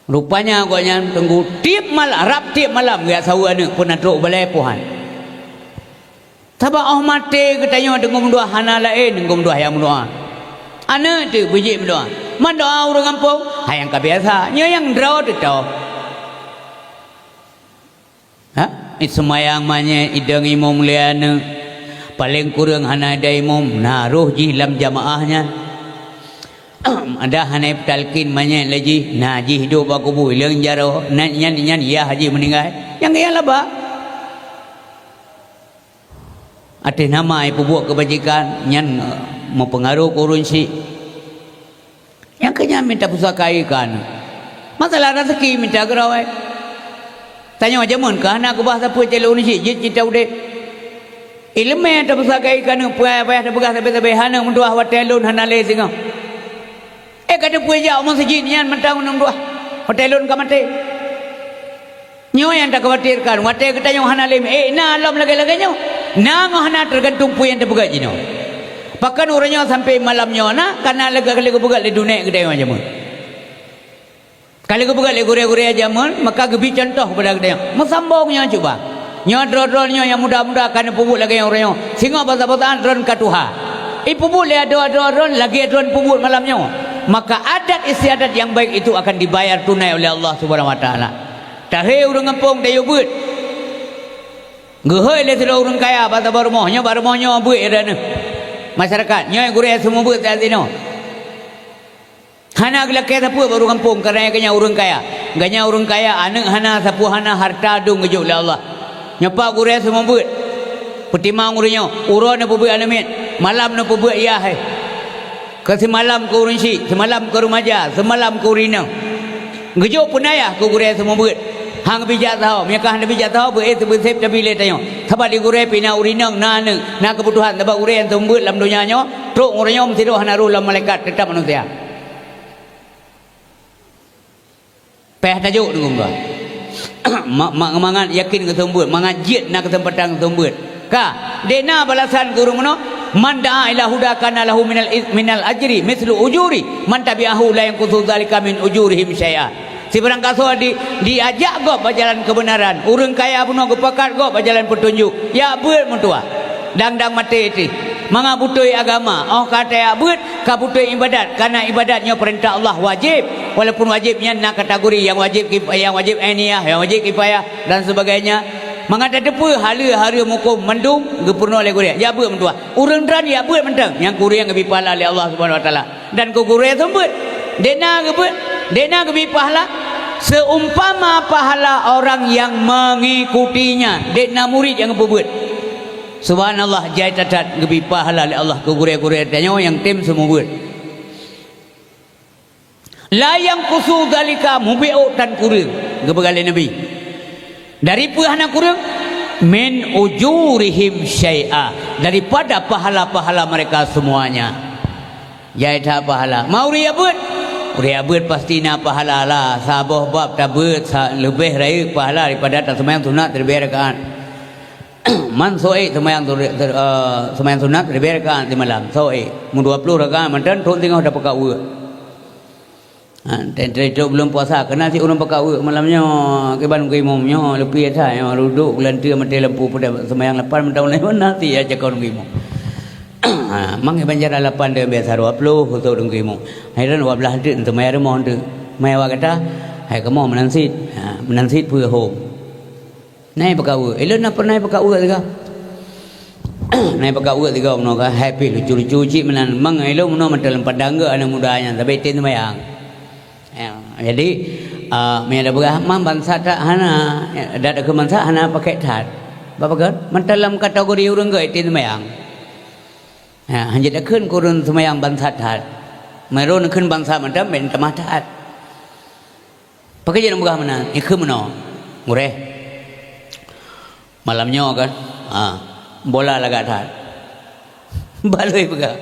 Rupanya agaknya tunggu tiap malam, rap tiap malam gak sahu anak pun nak teruk balai puhan. Sebab oh mati katanya dengung doa hana lain dengung doa yang doa. Anak tu biji berdoa. Man doa orang kampung, hayang kebiasa. Nya yang draw tu tahu. Ha? Itu semayang manya idang imam liana. Paling kurang hana ada imam naruh jihlam jamaahnya. Ada hana talqin manya lagi naji hidup aku bu ilang jaro nyan ya haji meninggal. Yang dia labak. Ada nama ibu buat kebajikan yang mempengaruhi kurunsi yang kenyang minta pusaka ikan masalah rezeki minta gerawai tanya macam mana kan aku bahasa apa celur ni jit kita udah ilmu yang pusaka ikan payah ada begas sampai hana menduah hotelun hana le singa kata puja omong sejin yang mentang menduah hotelun kamate nyo yang tak khawatirkan wate katanya hana le na alam lagi-laginya nang hana tergantung puyan terbuka jino. Pakan orangnya sampai malamnya na karena lega-lega buka le dunia gede macam mana. Kalau buka le gure-gure aja man maka gebi contoh pada gede. Mesambongnya coba. Nya drone-nya yang muda-muda kan pupuk lagi yang orangnya. Singa pasal-pasalan drone katuha. Pupuk le ada drone lagi drone pupuk malamnya. Maka adat istiadat yang baik itu akan dibayar tunai oleh Allah Subhanahu wa taala. Tahe urang kampung dayo buat. Gehoi le sudah orang kaya pasal baru mohnya buat ada masyarakat nyoy gure semua buat tadi no hana gelak kaya sapu baru kampung kerana kanya orang kaya ganya orang kaya anak hana sapu hana harta dung gejuk oleh Allah nyopa gure semua buat petimang urunyo urun na buat alamin malam na buat ya hai ke semalam ke urun si semalam ke rumaja semalam ke urina gejuk punaya ke gure semua buat hang bijak tahu mereka hang bijak tahu bersep tapi le tanya sebab di gure pina urinang na kebutuhan sebab gure yang tumbut dalam dunianya truk uranya mesti doh naruh dalam malaikat tetap manusia peh tajuk dengan gua mangat yakin ke tumbut mangat jit nak kesempatan ke tumbut ka dena balasan guru mano man da'a ila huda kana lahu minal ajri mithlu ujuri man tabi'ahu la yanqutu dzalika min ujurihim syai'a. Si barang kasut diajak go berjalan kebenaran. Urang kaya pun go pakat go berjalan petunjuk. Ya buat mentua. Dang mati itu. Manga butoi agama. Oh kata ya buat ka butoi ibadat karena ibadatnya perintah Allah wajib. Walaupun wajibnya nak kategori yang wajib ainiyah, yang wajib kifayah dan sebagainya. Manga ada depu hari mukum mendung gepurno oleh gure. Ya buat mentua. Urang dran ya buat mentang yang gure yang lebih pahala oleh Allah Subhanahu wa taala. Dan ku gure sembut. Dena gebi pahala seumpama pahala orang yang mengikutinya dena murid yang berbuat subhanallah jai tatat gebi pahala oleh Allah ke gure-gure tanya yang tim semua buat la yang kusu dalika mubi'u tan kurang gebegali nabi dari pahana kurang min ujurihim syai'a daripada pahala-pahala mereka semuanya jai tak pahala mau dia buat Ria buat pasti nak pahala lah. Sabah bab tak buat lebih raya pahala daripada tak semayang sunat terlebih rakaat. Man soe semayang sunat terlebih rakaat di malam. Soe mu 20 rakaat mantan turun tengah dah pakai uang. Dan itu belum puasa kena si orang pakai uang malamnya keban imamnya lebih atas yang duduk bulan tu mati lampu pada semayang lepas mentang lain nanti aja kau nunggu imam. Mang banjar alapan dia biasa 20 untuk dengki mu. Hairan 12 tu untuk mayar mohon tu. Mayar kata, hai kamu menansit pun home. Naik pakau. Elok nak pernah pakau juga. Naik pakai urat tiga umno ka happy lucu-lucu cik menan mang elo umno dalam padangga anak mudanya tapi tin mayang. Jadi me ada berah mang bangsa tak hana ada ke bangsa hana pakai tat. Bapa kan dalam kategori urang ke tin mayang. Hanya dah kun kurun semayang bangsa tat. Meron kun bangsa mandam ben temah tat. Pakai jangan berah mana ikut mano mureh. Malamnya kan bola lagak tat baloi pega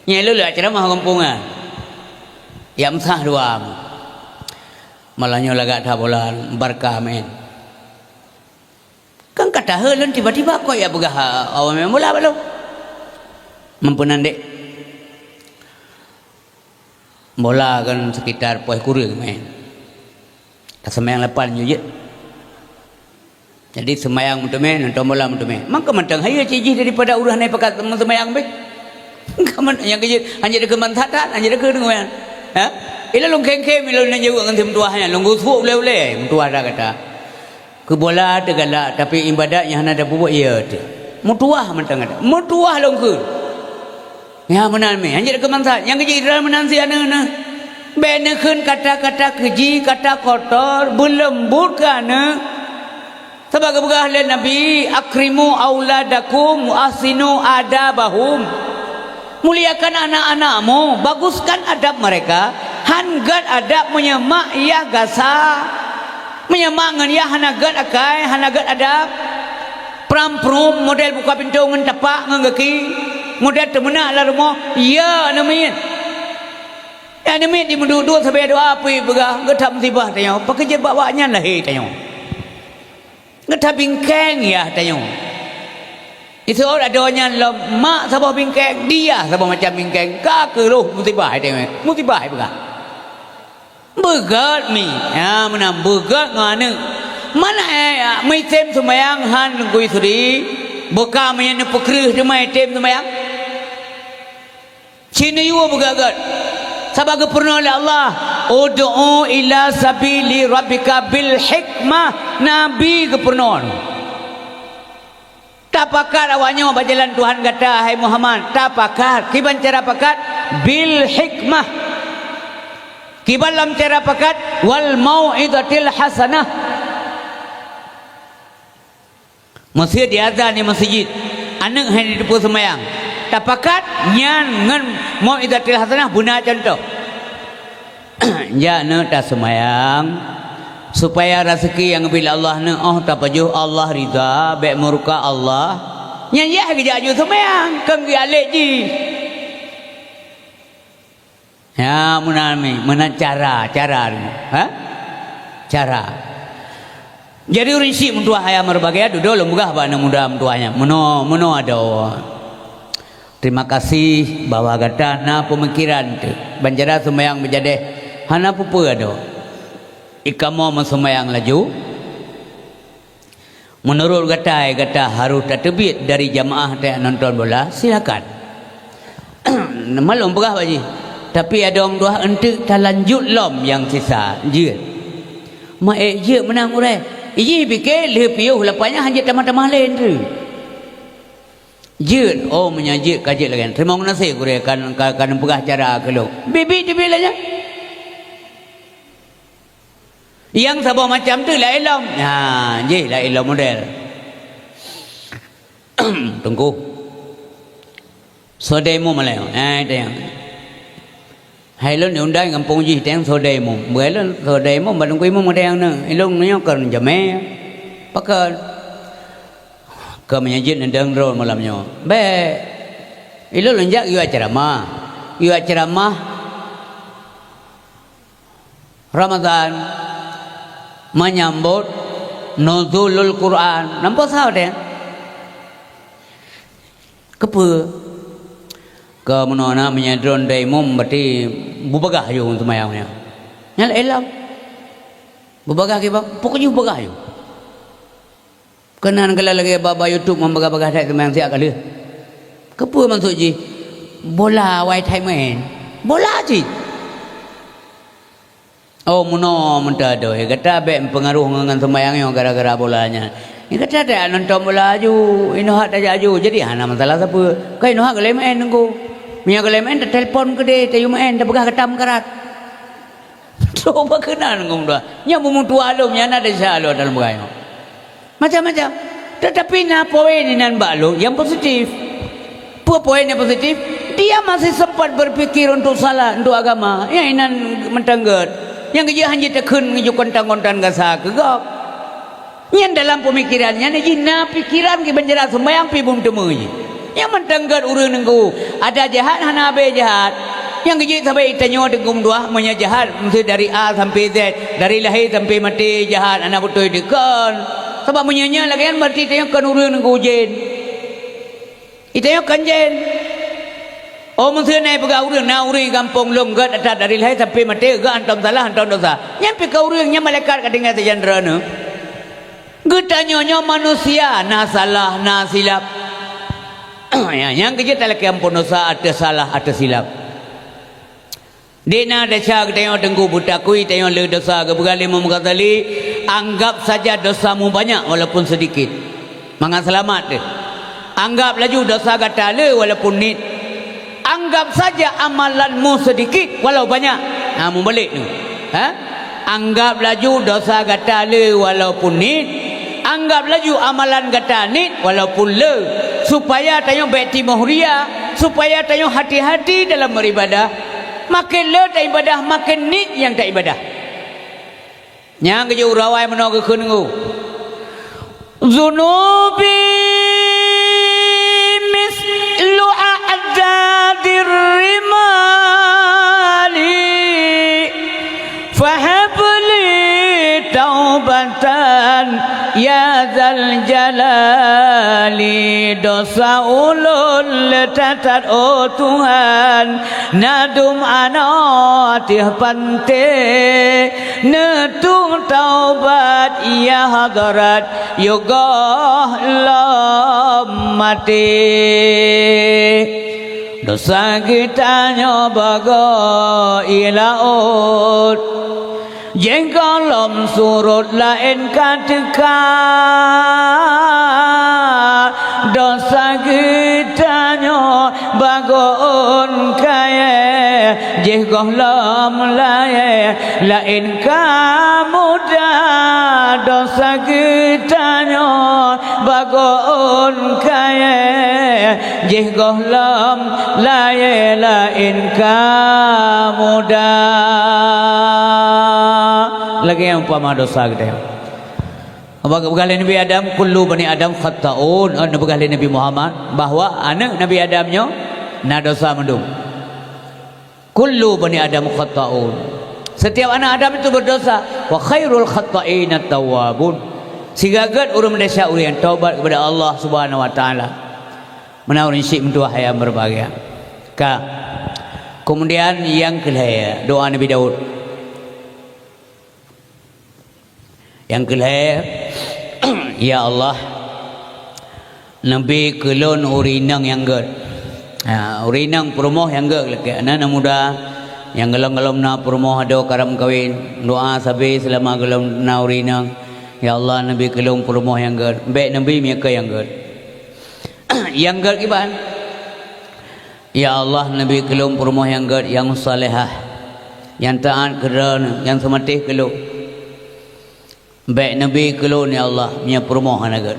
nyelu lah ceramah kampungan yang sah dua malahnya lagak tat bola barka men kan kata heuleun tiba-tiba kok ya begah awam bola balu mempunan dek bola kan sekitar poe kurang men kasemayang lepan je. Jadi semayang mutume nonton bola mutume. Maka mentang hayu ciji daripada urah naik pakat semayang be. Kaman yang kejit hanya de keman tatat hanya de keung wen. Ha? Ila long keng-keng ila nan jauh ngan tim tuahnya long gusuk le-le mutuah dah kata. Ke bola tegala tapi ibadatnya hana ada bubuk ya tu. Mutuah mentang ada. Mutuah long ke. Ya menan me hanya de keman tat yang kejit dalam menan si ana. Bene keun kata-kata keji kata kotor belembut kana sebagai ahli Nabi akrimu auladakum asinu adabahum muliakan anak-anakmu baguskan adab mereka hangat adab menyemak ya gasa menyemak ngan ya hanagat akai hanagat adab pram-prum model buka pintu ngan tapak ngan geki model temenak lah rumah ya namin ya namin di menduduk sampai doa api begah getam tibah tanya pakai bawanya lahir tanya ngata bingkeng ya tanya. Itu orang adanya lemak sabah bingkeng dia sabah macam bingkeng ka ke roh musibah tanya. Musibah bukan. Begat mi. Ya menang begat ngane. Mana mai tem semayang han kui suri buka menyen pekrih de mai tem semayang. Cini yu begat. Sebagai pernah oleh Allah ud'u ila sabili rabbika bil hikmah nabi kepurnon tapakat awaknya berjalan Tuhan kata hai Muhammad tapakat kiban cara pakat bil hikmah kiban lam cara pakat wal mau'izatil hasanah masjid diazan di masjid anak hari di depan semayang tapakat nyan ngan mau'izatil hasanah guna contoh ya ne tak semayang supaya rezeki yang bila Allah ne tak pajuh Allah ridha baik murka Allah nyan ya kerja aju semayang kan dia aleji ya munami mana cara ha cara jadi urinsi mentua hayam berbagai duduk lembugah bana muda mentuanya meno ada terima kasih bahwa kata na pemikiran tu banjara semayang menjadi hana pupu ada ikamu semayang laju menurut kata harus terbit dari jamaah tak nonton bola silakan malum berah baji tapi ada orang dua entuk talanjut lom yang sisa je mak je menang urai iji fikir le piuh lapanya hanya tamah-tamah lain tu je menyajik kajik lagi terima kasih gure kan berah cara keluk bibi dibilanya yang sabah macam tu lah ilmu je lah ilmu model tunggu sodemu malayo tayang hai lon undang kampung ji tayang sodemu bukan sodemu badung kuimu model na ilung nyo kan jame pakai ke menyajid nendang roll malamnya be ilung lonjak yu ceramah Ramadan menyambut nuzulul Quran nampak sao dia kepe ke menona menyadron daimum berarti bubagah yo untuk mayangnya nyal elam bubagah ke pokoknya bubagah yo kenan kala lagi baba YouTube membagah-bagah tak temayang siap kali kepe maksud ji bola white time main bola ji muno mentado kata be pengaruh dengan semayangnya gara-gara bolanya Ni kata ada nonton bola aju, inohak dah aju. Jadi hana masalah siapa. Kai inohak ke main nunggu. Mia ke main dah telefon ke dia, tayu main dah pegah ketam karat. Coba kena nunggu dah. Nya mumung tua alum nya ada salo dalam gayo. Macam-macam. Tetapi na poin nan balu yang positif. Poin yang positif, dia masih sempat berfikir untuk salah, untuk agama. Yang inan mentanggut. Yang kerja hanya tekun ngeju kontang-kontan gasa kegak. Yang dalam pemikirannya ni jina pikiran ke benjara sembayang pi bum temu je. Yang mentanggat urang nengku ada jahat hana be jahat. Yang kerja sampai itanyo dengkum dua punya jahat mesti dari A sampai Z, dari lahir sampai mati jahat anak betul dekan. Sebab menyanya lagi kan berarti itanyo kan urang nengku jen. Itanyo kan jen. Oh mesti naik pegawai urang na urang kampung longgat atas dari lahir sampai mati ga antam salah antam dosa. Yang pegawai urangnya malaikat kadang kata jandra nu. Getanyonya manusia na salah na silap. Yang kerja tak lagi ampun dosa ada salah ada silap. Dina desa getanyo tengku buta kui tanyo le dosa ke begali memgatali anggap saja dosamu banyak walaupun sedikit. Mangan selamat deh. Anggap laju dosa gata le walaupun nit. Anggap saja amalanmu sedikit walau banyak. Ha mu balik tu. Ha? Anggap laju dosa gata le walaupun nit. Anggap laju amalan gata nit walaupun le, supaya tayo baik timohria, supaya tayo hati-hati dalam beribadah. Makin le tak ibadah, makin nit yang tak ibadah. Yang kerja urawai menolak ke nunggu zunubi mislu a'dadir rimali fahabli taubatan ya zal jalali. Dosa ulul letatat oh Tuhan nadum anatih pante netung taubat ya hadarat yogoh lamati. Dosa kita nyobago ilaut jengkolom surut lain katika. Dosa kita nyobagon kaya jengkolom lain kamuda. Dosa kita nyobagon kaya jengkolom lain kamuda. Lagi yang umpama dosa kita. Begali Nabi Adam kullu bani Adam khata'un. Begali Nabi Muhammad bahwa anak Nabi Adamnya na dosa mendung. Kullu bani Adam khata'un. Setiap anak Adam itu berdosa. Wa khairul khata'in at-tawwabun. Sigagat urang desa urang taubat kepada Allah Subhanahu wa taala. Menawar syik mentua hayam berbahagia. Kemudian yang kelaya doa Nabi Daud. Yang kelaya ya Allah Nabi kelon urinang yang gad. Urinang perumoh yang gad lagi. Anak muda yang gelom-gelom na perumoh ada karam kawin. Doa sabi selama gelom na urinang. Ya Allah Nabi kelon perumoh yang gad. Baik Nabi mereka yang gad. Yang gad kiban. Ya Allah Nabi kelon perumoh yang gad yang salihah. Yang taat kerana yang sematih kelon. Baik Nabi kelon ya Allah punya permohonan agar.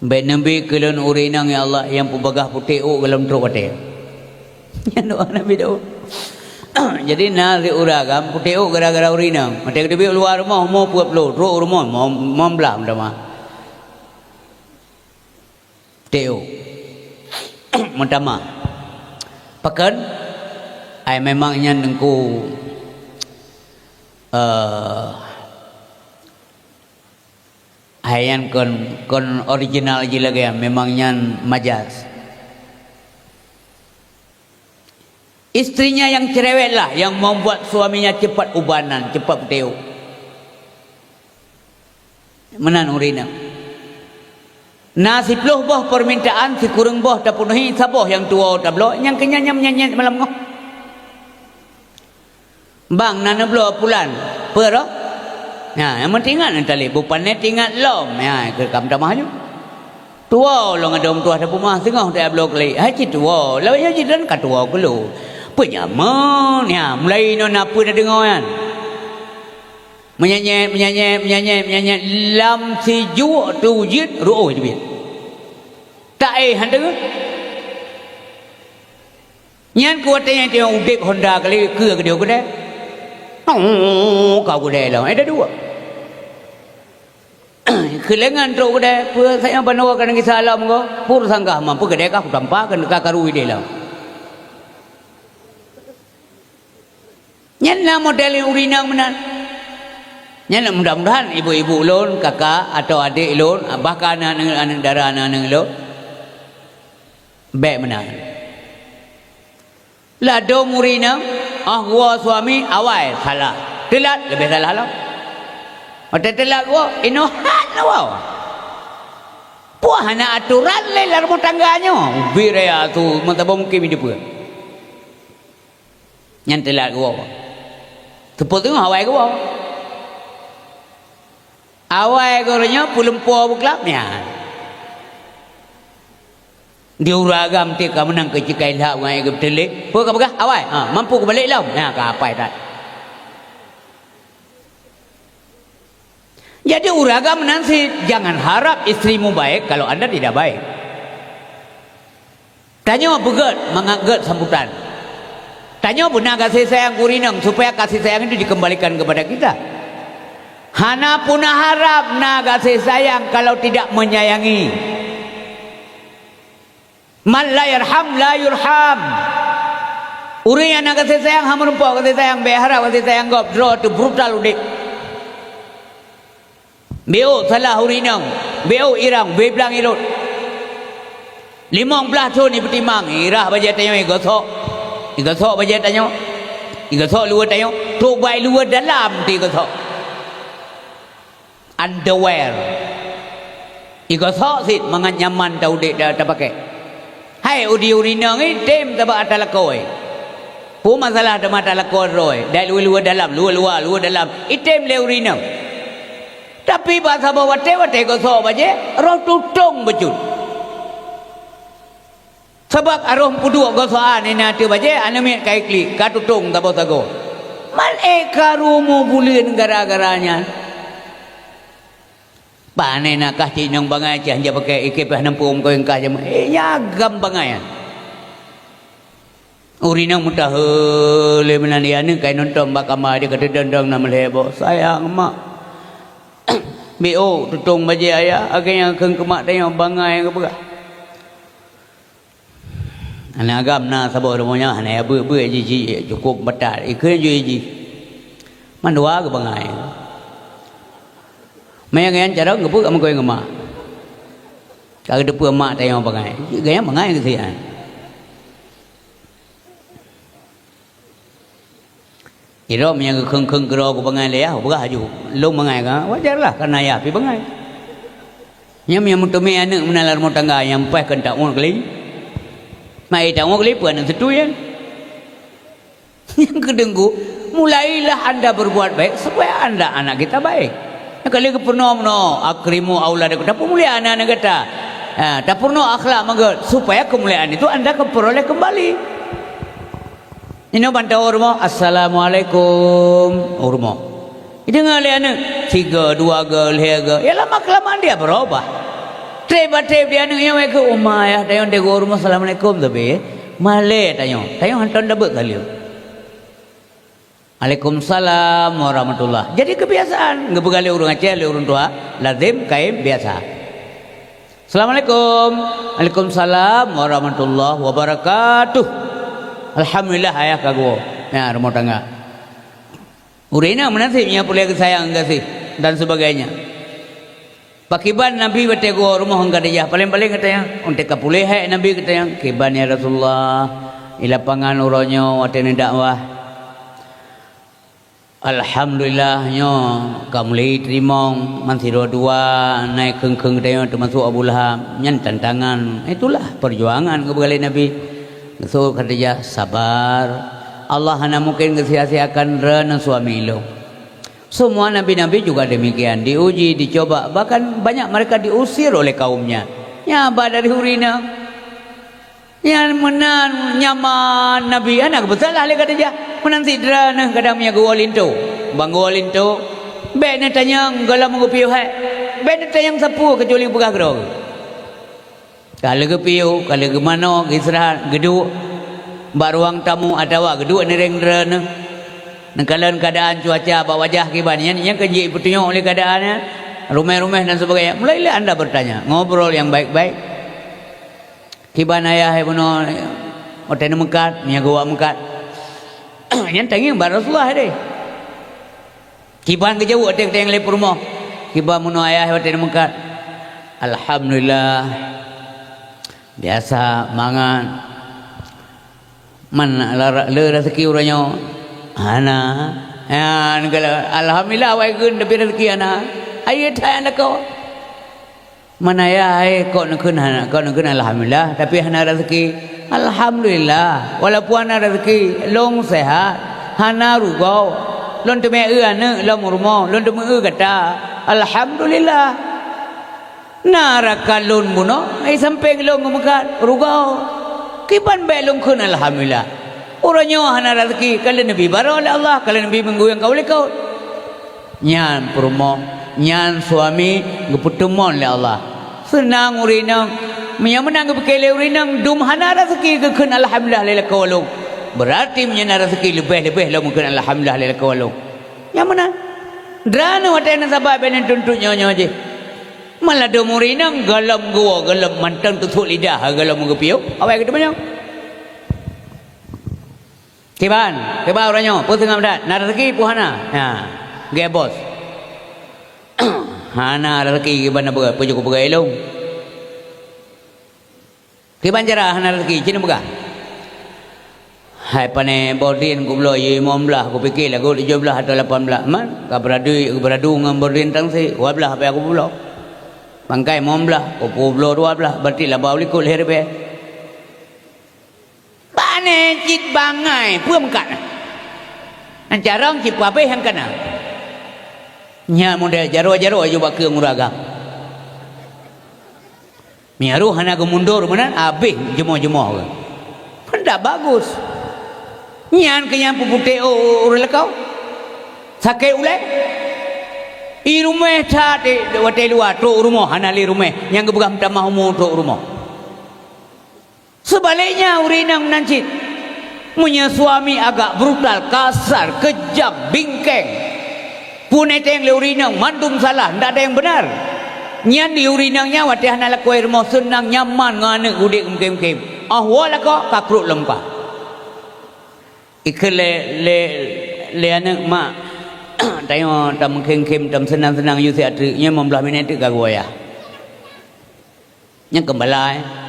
Baik Nabi kelon urinang ya Allah yang pubagah putih dalam truk kate. Yang doa Nabi Daud. Jadi nasi uragam putih gara-gara urinang. Mati ke luar rumah mau buat lo truk rumah mau belah mah. Teo. Mentama. Pakan ai memangnya nengku hayan kon original je lagi memangnya majas. Istrinya yang cerewet lah yang membuat suaminya cepat ubanan, cepat berteo. Menan urina. Nasi puluh boh permintaan si kurang boh tak penuhi saboh yang tua tak belok yang kenyanya menyanyi malam ngoh. Bang nana belok pulan. Pero Ya, yang tinggal tali bukan net tinggal lom. Ya, ke kam tamah ju. Tua long ada tua ada pumah tengah tak blok lagi. Haji tua, lawan haji dan kat tua kelu. Penyaman ya, mulai no napa dah dengar kan. Menyanyi lam si ju tu jid ru'uh je. Tak hantu. Nyan kuatnya dia udip Honda kali ke dia ke dah. Oh, kau ke dah lah. Ada dua. Kelengan teruk kedai pur saya panau kan kisah alam ko pur sanggah mampu kedai kah tampak kan karui dia lah nyana model urinang menan nyana mudah-mudahan ibu-ibu ulun kakak atau adik ulun bahkan anak dara anak ulun baik menan lado urinang gua suami awal salah telat lebih salah lah mata telak gua inohat lawa. Puah na aturan le lar rumah tangganya. Biraya tu mata mungkin hidup gua. Nyan telak gua. Tepuk tengah awai gua. Awai gornya pulempua buklapnya. Dia uragam ti ka menang ke cikai lah ngai ke betelik. Pu ka begah awai. Mampu ke balik lam. Nah ka apa dah. Jadi uragam nanti jangan harap istrimu baik kalau anda tidak baik. Tanya begat mengagat sambutan. Tanya benar kasih sayang kurinang supaya kasih sayang itu dikembalikan kepada kita. Hana punah harap na kasih sayang kalau tidak menyayangi. Man la yarham la yurham. Uri yang nak kasih sayang hamurumpau kasih sayang berharap kasih sayang gop draw tu brutal udik. Beo salah urinang, beo irang, bebelang irut. 15 tahun ni pertimang, irah bajet tanya igosok. Igosok bajet tanya. Igosok luar tanya, tu baik luar dalam ti igosok. Underwear. Igosok sit mangan nyaman tau dek dah pakai. Hai udi urinang ni tem tabak atalakoi. Pu masalah ada mata lakoi roy. Dai luar dalam, luar dalam. Item le urinang. Tapi bahasa bawa wate gosok baje roh tutung bejut sebab aroh pudu gosokan ini nanti baje anu mit kai klik ka tutung tabo sago man karumu buleun gara-garanya pane nak kah cinong bangai cah pakai ikipah nempung ko engkah je nyagam bangai urinang mutah le menanian kai nonton bakama dia kata dendang nama lebo sayang mak BO tutung baje ayah agaknya keng kemak tanya bangai ke apa anak agam na sabok rumahnya anak abu ji cukup batat ikut ji mandua ke bangai mayang yang cara ngepu kamu kau ngemak kalau depu mak tanya bangai gaya bangai ke sih Iro yang keng kero ku bangai le ya, berah ju. Lu bangai ka, wajarlah karena ya pi bangai. Yang mutumi anak menalar rumah tangga yang pai kentak orang kali. Mai tak orang kali pun anak setu ya. Yang kedengku, mulailah anda berbuat baik supaya anda anak kita baik. Kali ke purno akrimu auladakum. Tak mulia anak-anak kita. Tak purno akhlak mangga supaya kemuliaan itu anda peroleh kembali. Ini bantau rumah assalamualaikum rumah itu ngalih anak 3 2 3 ya lama kelamaan dia berubah treba dia anak yang ke rumah ya tanya dia rumah assalamualaikum tapi malay tanya hantar dapat kali Waalaikumsalam warahmatullah jadi kebiasaan nggak begali urung Aceh urung tua lazim kaim biasa assalamualaikum waalaikumsalam warahmatullahi wabarakatuh alhamdulillah ayah kago ya rumah tangga urina menasibnya pulih kesayang kasih dan sebagainya pakiban nabi bate go rumah hanggadiyah paling-paling katanya untuk kapulih hai nabi katanya kiban ya Rasulullah ilapangan uronyo watene dakwah alhamdulillahnya kamuli terima mansiro dua naik keng-keng katanya termasuk Abu Lahab nyan tantangan itulah perjuangan kebegali nabi so kata dia sabar Allah hanya mungkin kesia-siakan rena suami lo Semua nabi-nabi juga demikian, diuji, dicoba, bahkan banyak mereka diusir oleh kaumnya. Nyaba dari hurina, yang menan nyaman nabi anak betul lah kata dia. Menan sidra nah kadang punya golinto, bang golinto, be na tanyang galam gupiu hai, be na tanyang sapu kecuali buka gerog. Kalau gupiu, kalau gemano, istirahat, geduk, baruang tamu atawa geduk nereng drana. Nengkalan keadaan cuaca bawa wajah kibannya yang keji bertanya oleh keadaannya rumah-rumah dan sebagainya. Mulailah anda bertanya, ngobrol yang baik-baik. Kiban ayah ibuno hotel mekat, nya gua mekat. Yang tenging bar Rasulullah deh. Kiban kejauh teng-teng lepur rumah. Kiban muno ayah hotel mekat. Alhamdulillah. Biasa mangan. Man le rezeki urangnya. Ana, ya, alhamdulillah, awak gun lebih rezeki ana. Ayat ayat kau. Mana ya, kau nak kena alhamdulillah. Tapi hana rezeki, alhamdulillah. Walaupun hana rezeki, long sehat, hana rugau, long tu me ana, long rumah, long tu me kata, alhamdulillah. Naraka long muno, sampai long mukat rugau. Kiban belong kun alhamdulillah. Orangnya hana rezeki kalau Nabi bara oleh Allah, kalau Nabi menggoyang kau oleh kau. Nyan perumo, nyan suami geputumon oleh Allah. Senang urinang, yang menang kepekele urinang dum hana rezeki kekun alhamdulillah lelak kau long. Berarti menyana rezeki lebih lah mungkin alhamdulillah lelak kau long. Yang mana? Drana watena sabab benen tuntunnya je. Malah dum urinang galam gua, galam mantang tutup lidah, galam gepiu. Awak kata banyak. Kiban orangnya, pusing amat. Nak rezeki puhana, ya, gaya bos. Hana rezeki kiban apa? Pujuk apa elong? Kiban cara hana rezeki, cina buka. Hai pane bordin kublo ye momlah, aku fikir lah, aku 17 atau 18 man. Kaberadu ngam bordin tang si, 12 apa aku pulau. Bangkai momlah, aku pulau 12, berarti lah bau likul herbe. Bane cit bangai puam kan. Ancarang cip apa yang kena. Nya model jaro-jaro aja bak keung uragam. Miaru hana ke mundur mana abih jemo-jemo ke. Pendak bagus. Nyan kenyang pupute urang lekau. Sakit ulai. I rumah ta de wate luar tu rumah hana li rumah yang gebugam tamah mu tu rumah. Sebaliknya urinang nancit punya suami agak brutal, kasar, kejam, bingkeng. Puneteng le urinang mandum salah, ndak ada yang benar. Nyan di urinangnya watih hana lakuai rumah senang nyaman ngane udik kem-kem. Ahwala ko kakruk lempah. Ikle le anak mak tayo tam kem-kem tam senang-senang yu seatri nya 15 minit gagoya. Nya kembalai.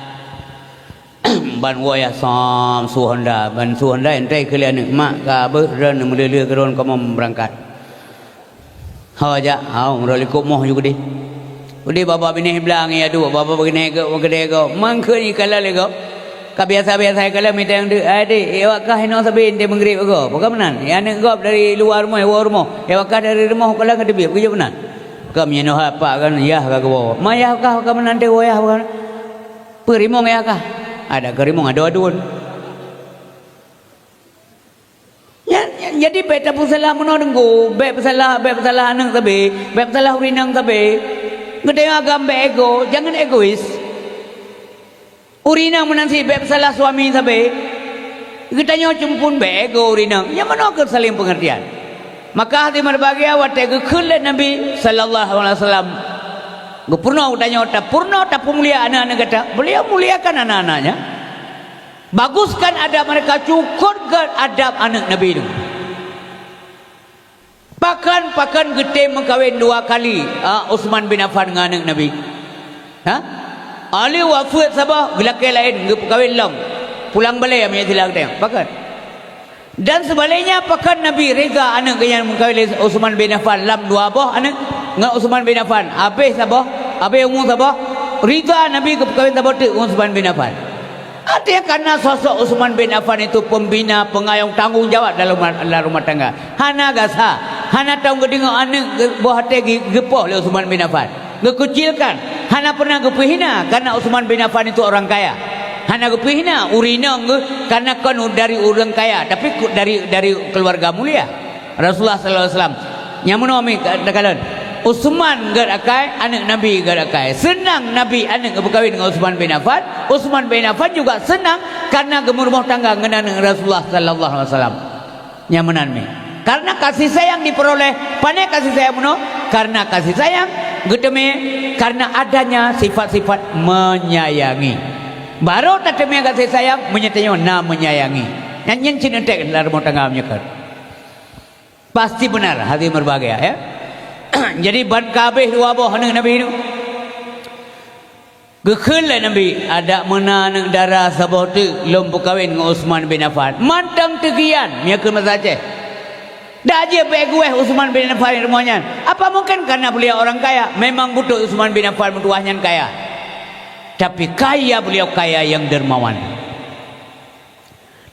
Ban waya sam su Honda ban su Honda entai kalian mak ka beran meuleuh keron ka berangkat ha aja ha ngro likuk moh juga di udi bapa bini bilang ya du bapa begini ke gede go mangke ni kala le go ka biasa-biasa kala mitang de ade ewak kah no sabin de mengrib go bukan menan ya nek go dari luar rumah ewak kah dari rumah kala ngade bi ku je menan ka menyo apa kan ya ka go mayah kah ka menan de wayah kan perimong ya kah ada kerimong ada adun. Jadi beta pusalah menodengku, beta pesalah nang tabe, beta pesalah urinang tabe. Gede agam be ego, jangan egois. Urinang menansi beta pesalah suami tabe. Getanya cumpun be ego urinang. Yang mana ke saling pengertian. Maka hati berbahagia wate gekule Nabi sallallahu alaihi wasallam. Purna utanya otak purna tak mulia anak-anak kata beliau muliakan anak-anaknya baguskan adab mereka cukurkan adab anak Nabi itu pakan gede mengkawin 2 kali Utsman bin Affan dengan anak Nabi Ali wafat sabah gelake lain kawin long pulang balik amnya silang teng pakan dan sebaliknya pakan Nabi reza anak yang mengkawin Utsman bin Affan lam 2 abah anak dengan Utsman bin Affan habis sabah habis umur sabah reza Nabi kawin sabah tu Utsman bin Affan artinya karena sosok Utsman bin Affan itu pembina pengayom tanggungjawab dalam rumah tangga hana gasa hana tahu gedengok anak buah hati gepoh oleh Uthman bin Affan. Gekucilkan. Hana pernah gepihina karena Uthman bin Affan itu orang kaya. Hana gepihina urina karena kan dari orang kaya, tapi dari keluarga mulia. Rasulullah sallallahu alaihi wasallam. Nyamun ami katakan Uthman gerakai anak Nabi gerakai. Senang Nabi anak berkahwin dengan Uthman bin Affan. Uthman bin Affan juga senang karena gemurumah tangga dengan Rasulullah sallallahu alaihi wasallam. Nyamanan mi. Karena kasih sayang diperoleh. Pandai kasih sayang muno? Karena kasih sayang geteme karena adanya sifat-sifat menyayangi. Baru tateme kasih sayang menyatanya na menyayangi. Nyanyian cinentek dalam rumah tangga menyekar. Pasti benar hati berbahagia ya. Jadi ban kabeh dua boh Nabi itu. Gekhul Nabi ada menanang darah sabah tu lom berkahwin dengan Uthman bin Affan. Mantang tegian miakeun masa Aceh. Dah aja begueh Uthman bin Affan rumahnya. Apa mungkin karena beliau orang kaya? Memang betul Uthman bin Affan bertuahnya kaya. Tapi kaya beliau kaya yang dermawan.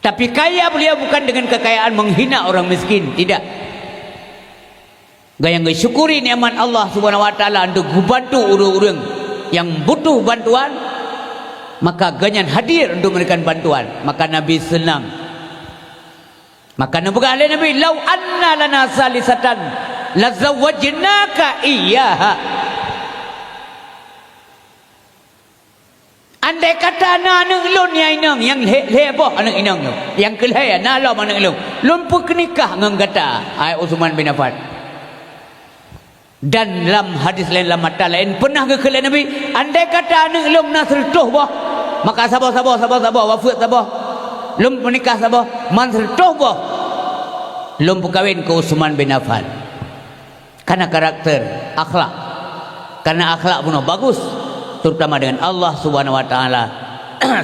Tapi kaya beliau bukan dengan kekayaan menghina orang miskin, tidak. Gayang syukuri nikmat Allah Subhanahu wa taala untuk membantu orang-orang yang butuh bantuan, maka ganyan hadir untuk memberikan bantuan. Maka Nabi senang. Maka Nabi kata Nabi, "Lau anna lana salisatan lazawwajnaka iyyaha." Andai kata anak lun yang heboh anak inang tu, yang kelihaya nalam anak lun, lun pun nikah dengan kata ai Uthman bin Affan. Dan dalam hadis lain, dalam mata lain pernah ke kalian Nabi, andai kata anak lum nak sertuh boh, maka sabar wafat sabar, lum menikah sabar, man sertuh boh, lum berkahwin ke Uthman bin Affan. Karena karakter, akhlak, karena akhlak punya bagus, terutama dengan Allah Subhanahu wa taala.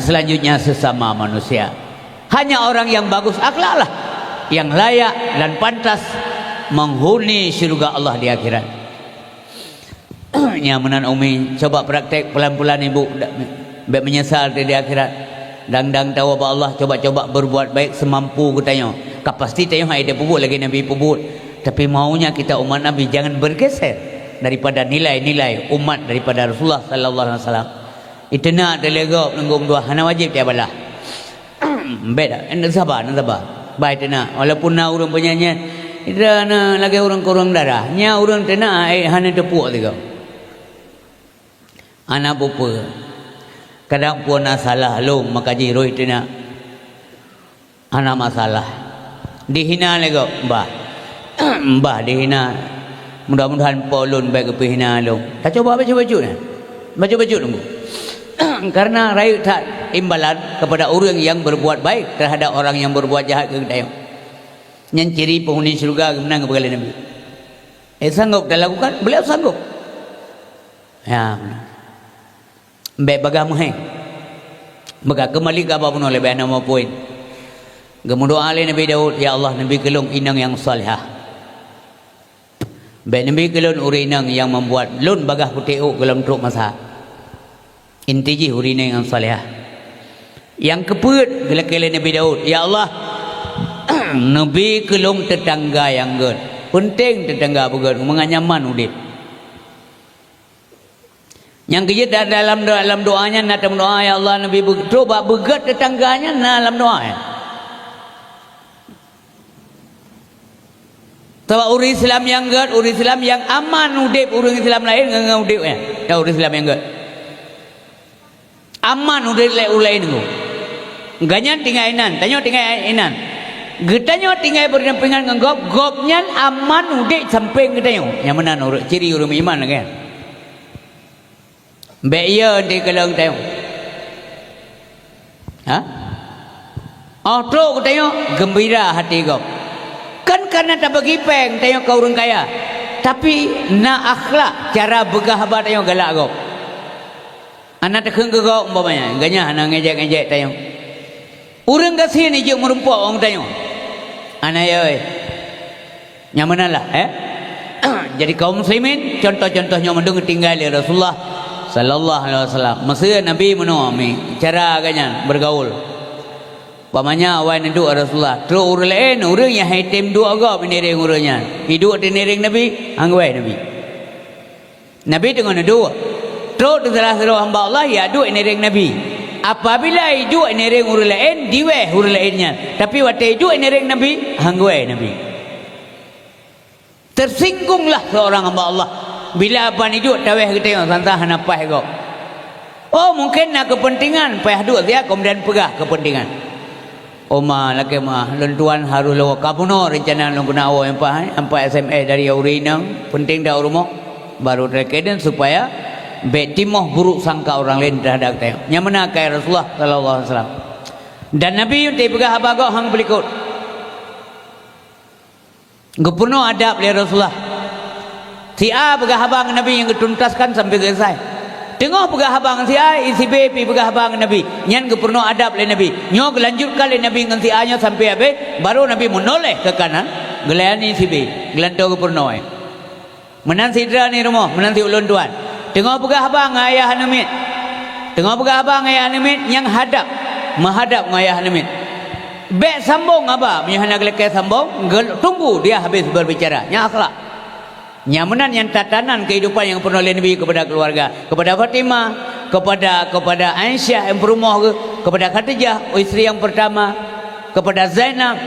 Selanjutnya sesama manusia. Hanya orang yang bagus akhlak lah yang layak dan pantas menghuni syurga Allah di akhirat. Nyamanan Umi coba praktek pelan-pelan ibu baik menyesal di akhirat. Dang tahu apa Allah, coba berbuat baik semampu katanya. Kapasti tanya hai dia pubut lagi Nabi pubut. Tapi maunya kita umat Nabi jangan bergeser daripada nilai-nilai umat daripada Rasulullah sallallahu alaihi wasallam. Itu nak delegop nanggung dua hana wajib dia balah. Beda, nak sabar. Baik tena walaupun na urang penyanyi ida na lagi urang kurang darah. Nya urang tena hana tepuk tiga. Anak bapa kadang pun salah lu maka jiroh itu nak anak masalah dihina lagi mbah dihina, mudah-mudahan polun baik kepihina lu tak coba baca baju tunggu. Karena rayu tak imbalan kepada orang yang berbuat baik terhadap orang yang berbuat jahat ke kita yang ciri penghuni syurga menang kepada Nabi. Sanggup dah lakukan, beliau sanggup ya. Baik bagaimana hai maka kembali ke apa pun oleh bayan nama poin gemudoa oleh Nabi Daud, ya Allah Nabi kelung inang yang salihah. Baik Nabi kelun urinang yang membuat lun bagah putih dalam truk masa intiji urinang yang salihah. Yang keput gelak-gelak Nabi Daud, ya Allah Nabi kelung tetangga yang good, penting tetangga begut menganyaman udip. Yang kerja dalam doanya, dalam doa ya Allah Nabi coba begat tetangganya dalam doa ya. Sebab orang Islam yang gad, orang Islam yang aman udip, orang Islam lain dengan udip ya. Tahu orang Islam yang gad. Aman udip lain tu. Ganyan tinggal inan, tanya tinggal inan. Getanya tinggal berdampingan dengan gopnya aman udip sampai getanya. Yang mana ciri orang iman kan? Baik di kelong tayong. Auto tayong gembira hati kau. Kan karena tak bagi peng tayong kau orang kaya. Tapi na akhlak cara bergahabat tayong galak kau. Anak tekeng ke kau umpamanya, ganya anak ngejek tayong. Urang kasih ni je merumpok orang tayong. Anak ya nyamanalah Jadi kaum muslimin contoh-contohnya mendengar tinggal Rasulullah sallallahu alaihi wasallam. Masa Nabi menami cara agaknya bergaul. Pamanya awal duduk Rasulullah. Terus orang lain, orang yang hitam dua agak menering orangnya. Hidup di nering Nabi, angwai Nabi. Nabi tengah duduk. Terus salah seorang hamba Allah ya duduk nering Nabi. Apabila hidup nering orang lain, diweh orang lainnya. Tapi waktu hidup nering Nabi, angwai Nabi. Tersinggunglah seorang hamba Allah. Bila apa hidup taweh kita yang santah napah kau. Oh mungkin nak kepentingan, payah duduk dia kemudian pegah kepentingan. Oma laki mah lentuan harus lawa kapuno rencana long guna awak empat SMS dari Aurinang penting dah rumah baru terkeden supaya betimoh buruk sangka orang lain terhadap kita. Yang mana kaya Rasulullah sallallahu alaihi wasallam. Dan Nabi yang pegah abagau hang berikut. Gepuno adab oleh Rasulullah. Si A pegah abang Nabi yang ketuntaskan sampai selesai. Tengah pegah abang si A, isi B pegah abang Nabi. Nyan gepuno adab oleh Nabi. Nyo gelanjutkan oleh Nabi dengan si A nya sampai habis, baru Nabi menoleh ke kanan, gelayani si B, gelantau gepuno. Menan sidra ni rumah, menan si ulun tuan. Tengah pegah abang ayah Namit. Tengah pegah abang ayah Namit yang hadap, menghadap ayah Namit. Bek sambung apa? Menyahana gelek sambung, tunggu dia habis berbicara. Nya akhlak. Nyamanan yang tatanan kehidupan yang pernah oleh Nabi kepada keluarga, kepada Fatimah, kepada Aisyah yang berumah, kepada Khadijah isteri yang pertama, kepada Zainab,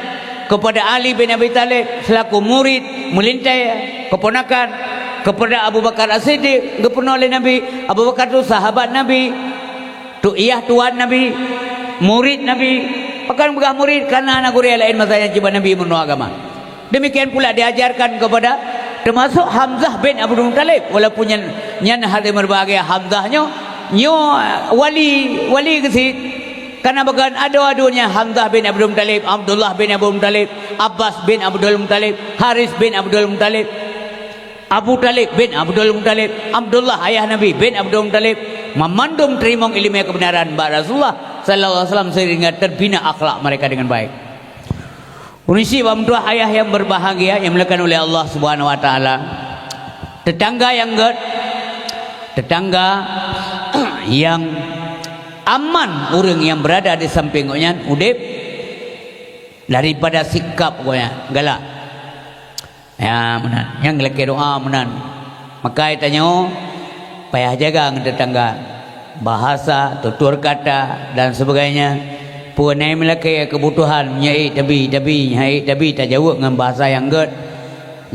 kepada Ali bin Abi Talib selaku murid melintai keponakan, kepada Abu Bakar As-Siddiq pernah oleh Nabi. Abu Bakar itu sahabat Nabi, tu iyah tuan Nabi, murid Nabi. Pakan begah murid karena anak guru lain masanya jiba Nabi menua agama. Demikian pula diajarkan kepada termasuk Hamzah bin Abdul Muttalib, walaupun nyan hal berbahagia Hamzahnya nyo wali kesit karena bagan adu-adunya Hamzah bin Abdul Muttalib, Abdullah bin Abdul Muttalib, Abbas bin Abdul Muttalib, Haris bin Abdul Muttalib, Abu Talib bin Abdul Muttalib, Abdullah ayah Nabi bin Abdul Muttalib memandum terima ilmu kebenaran Mbak Rasulullah sallallahu alaihi wasallam sehingga terbina akhlak mereka dengan baik. Unisi bamtua ayah yang berbahagia yang dimuliakan oleh Allah Subhanahu wa taala. Tetangga yang aman orang yang berada di sampingnya udip daripada sikap gonya galak. Ya menan, yang lagi doa menan. Maka tanya payah jaga dengan tetangga. Bahasa, tutur kata dan sebagainya. Punai melaki kebutuhan nyai tabi tak jauh dengan bahasa yang ged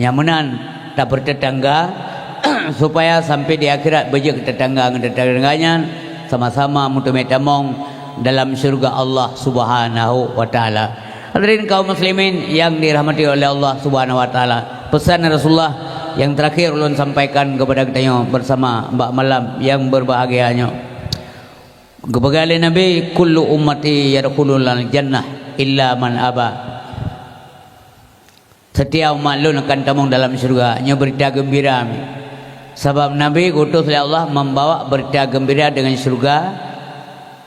nyamanan tak bertetangga supaya sampai di akhirat bejek tetangga dengan tetangganya sama-sama mutumetamong dalam syurga Allah Subhanahu wa taala. Hadirin kaum muslimin yang dirahmati oleh Allah Subhanahu wa taala. Pesan Rasulullah yang terakhir ulun sampaikan kepada kita bersama mbak malam yang berbahagianya. Kepada Nabi, kullu ummati yadkhulul jannah illa man aba. Setiap umat lun akan tamung dalam syurga. Nya berita gembira. Sebab Nabi diutus oleh Allah membawa berita gembira dengan syurga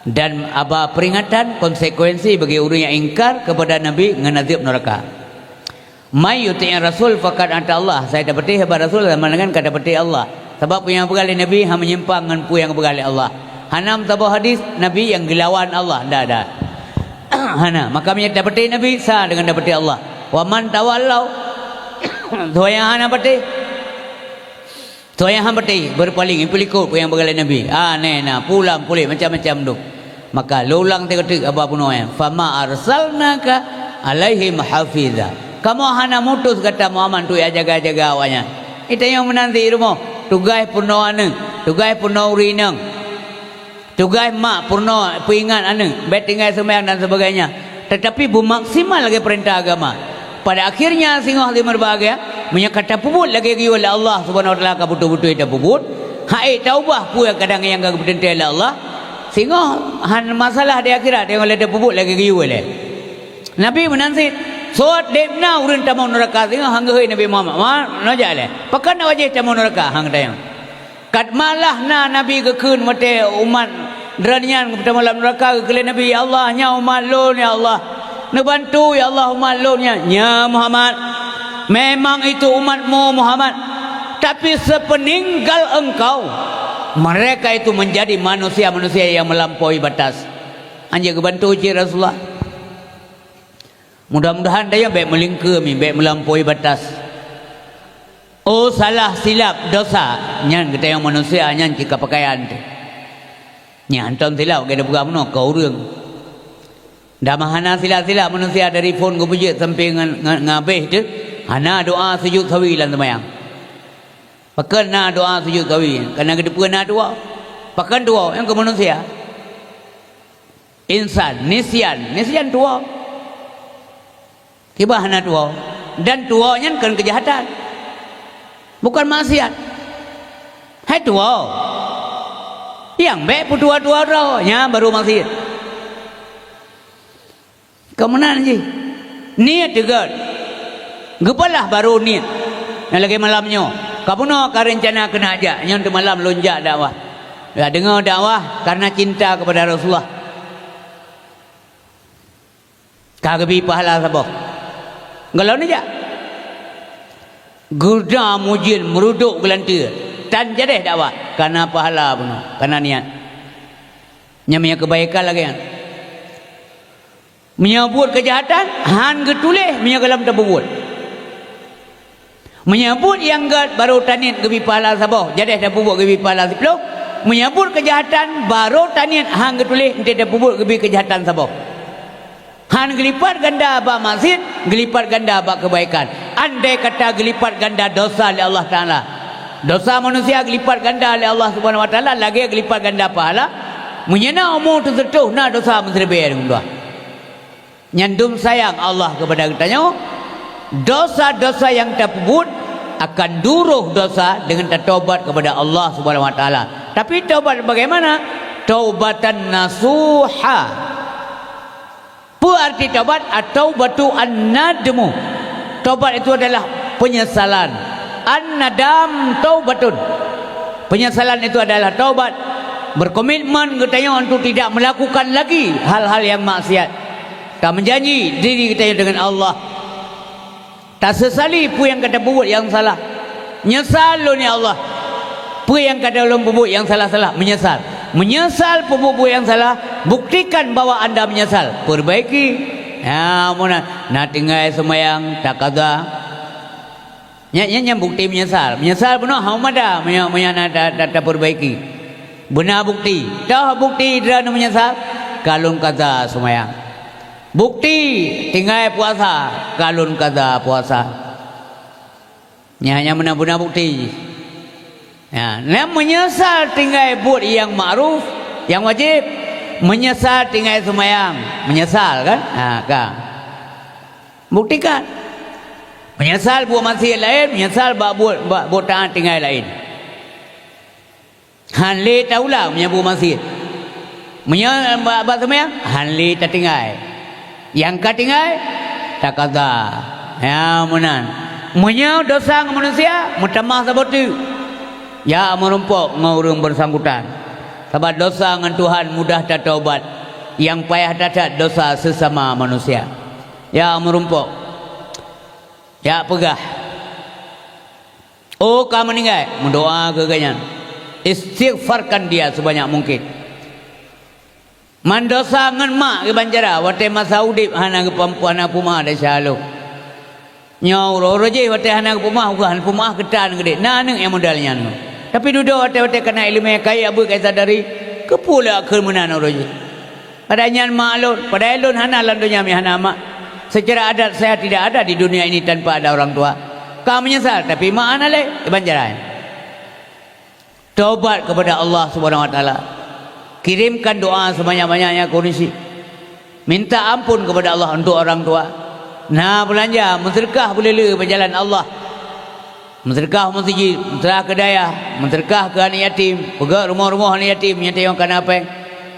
dan apa peringatan konsekuensi bagi orang yang ingkar kepada Nabi dengan azab neraka. May yuti'ir rasul faqad ata Allah. Saya dapati hebat Rasul sama dengan kata dapati Allah. Sebab yang begali Nabi hanya menyimpang dengan pu yang begali Allah. Hanam tabuh hadis Nabi yang dilawan Allah ndak ada. Hana maka dapati Nabi sah dengan dapati Allah. Wa man tawallau soyang hana pati. Soyang hana pati berpaling pelikut yang begali Nabi. Nena pulang pulih macam-macam tu. Maka lulang tegetik apa pun yang fama arsalnaka alaihim hafiza. Kamu hana mutus kata Muhammad tu ya jaga-jaga awaknya. Itu yang menanti rumah. Tugas punoan, tugas punaurinang. Tugas mak purna peringat ane bet tinggal sembahyang dan sebagainya, tetapi maksimal lagi perintah agama. Pada akhirnya singoh di berbahagia menyakata pubut lagi oleh Allah Subhanahu wa taala ka betul-betul itu pubut hai taubah pu yang kadang yang gak bertentai oleh Allah singoh han masalah di akhirat yang oleh pubut lagi oleh Nabi menansit soat debna urun tamau neraka singoh hangga Nabi Muhammad najale pakan wajah tamau neraka hang tayang kat malah na Nabi kekun mate umat deranian kepada malam neraka ke Nabi ya Allah nya umat lun ya Allah nebantu ya Allah umat lunnya nya Muhammad memang itu umatmu Muhammad tapi sepeninggal engkau mereka itu menjadi manusia-manusia yang melampaui batas. Anjir kebantu uji Rasulullah Mudah-mudahan dia baik melingkar, baik melampaui batas. Oh salah silap dosa nyan kita yang manusia nyan jika pakaian tu. Nyan anton silap kita buka mana kau orang. Dah mahana silap-silap manusia dari phone ku pujit sampai ngabeh tu. Hana doa sujud sawi lan semayang. Pakan na doa sujud sawi. Karena kita pernah doa. Pakan doa yang ke manusia. Insan nisyan doa. Tiba hana doa. Dan doanya kan kejahatan. Bukan maksiat. Hai doa. Yang baik pun doa-doa nya baru maksiat. Kemudian je. Niat juga. Gepalah baru niat. Yang lagi malamnya. Kamu nak rencana kena ajak. Yang tu malam lonjak dakwah. Ya, dengar dakwah karena cinta kepada Rasulullah. Kagabi pahala sabah. Kalau ni je. Gerda mujin meruduk gelantir tan jadi dakwah karena pahala pun karena niat nyamanya kebaikan lagi kan menyebut kejahatan han getuleh menyegalam terbubut menyebut yang gad baru tanit gebi pahala sabah jadi dah bubuk gebi pahala 10 menyebut kejahatan baru tanit han getuleh ente dah bubuk gebi kejahatan sabah han gelipat ganda abak maksiat, gelipat ganda abak kebaikan. Andai kata gelipat ganda dosa oleh Allah Ta'ala. Dosa manusia gelipat ganda oleh Allah Subhanahu Wa Ta'ala. Lagi gelipat ganda pahala. Menyena umur tersentuh. Nah dosa menserbai dengan doa. Nyandum sayang Allah kepada kitanya. Dosa-dosa yang terpubut akan duruh dosa dengan taubat kepada Allah Subhanahu Wa Ta'ala. Tapi taubat bagaimana? Taubatan nasuha. Apa arti taubat? At-taubatu an-nadmu. Taubat itu adalah penyesalan. An-nadam taubatun. Penyesalan itu adalah taubat. Berkomitmen katanya untuk tidak melakukan lagi hal-hal yang maksiat. Tak menjanji diri kita dengan Allah. Tak sesali apa yang kata buat yang salah. Nyesal lo ni Allah. Apa yang kata ulun buat yang salah-salah, menyesal. Menyesal pembuat yang salah, buktikan bahwa anda menyesal, perbaiki. Ya, muna nak tinggal semayang tak kada. Nya bukti menyesal. Menyesal benar hamada menyana tak perbaiki. Benar bukti. Dah bukti dia menyesal, kalun kada semayang. Bukti tinggal puasa, kalun kada puasa. Nya hanya benar-benar bukti. Ya, menyesal tinggal buat yang ma'ruf, yang wajib, menyesal tinggal semayang, menyesal kan? Kan. Buktikan. Menyesal buat maksiat lain, menyesal buat taat tinggal lain. Hanli taulah menyebut maksiat. Menyesal buat semayang, hanli tak tinggal. Yang kau tinggal tak kata. Ya, menan. Menyau dosa manusia, mutamah sabotu. Ya merumpok ngurung bersangkutan. Sebab dosa dengan Tuhan mudah tak taubat. Yang payah dadat dosa sesama manusia. Ya merumpok. Ya pegah. Oh kamu meninggal, mendoa ke ganyan. Istighfarkan dia sebanyak mungkin. Mandosa ngan mak ke banjara, wate masa udip hana ke perempuan aku mah ada shalom. Nyau roje wate hana ke pumah bukan pumah ketan gede. Nah neng yang modalnya nu. Tapi duduk wate-wate kena ilmu kaya abu kaya sadari kepula kemenan roje. Pada nyan maklun, pada elun hana landunya mi hana mak. Secara adat saya tidak ada di dunia ini tanpa ada orang tua. Kau menyesal tapi mak ana le banjaran. Taubat kepada Allah Subhanahu Wa Taala. Kirimkan doa sebanyak-banyaknya kondisi. Minta ampun kepada Allah untuk orang tua. Nah belanja, mensedekah boleh le berjalan Allah. Mensedekah masjid, mensedekah ke daya, mensedekah ke anak yatim, pergi rumah-rumah anak yatim yang tayang kan apa?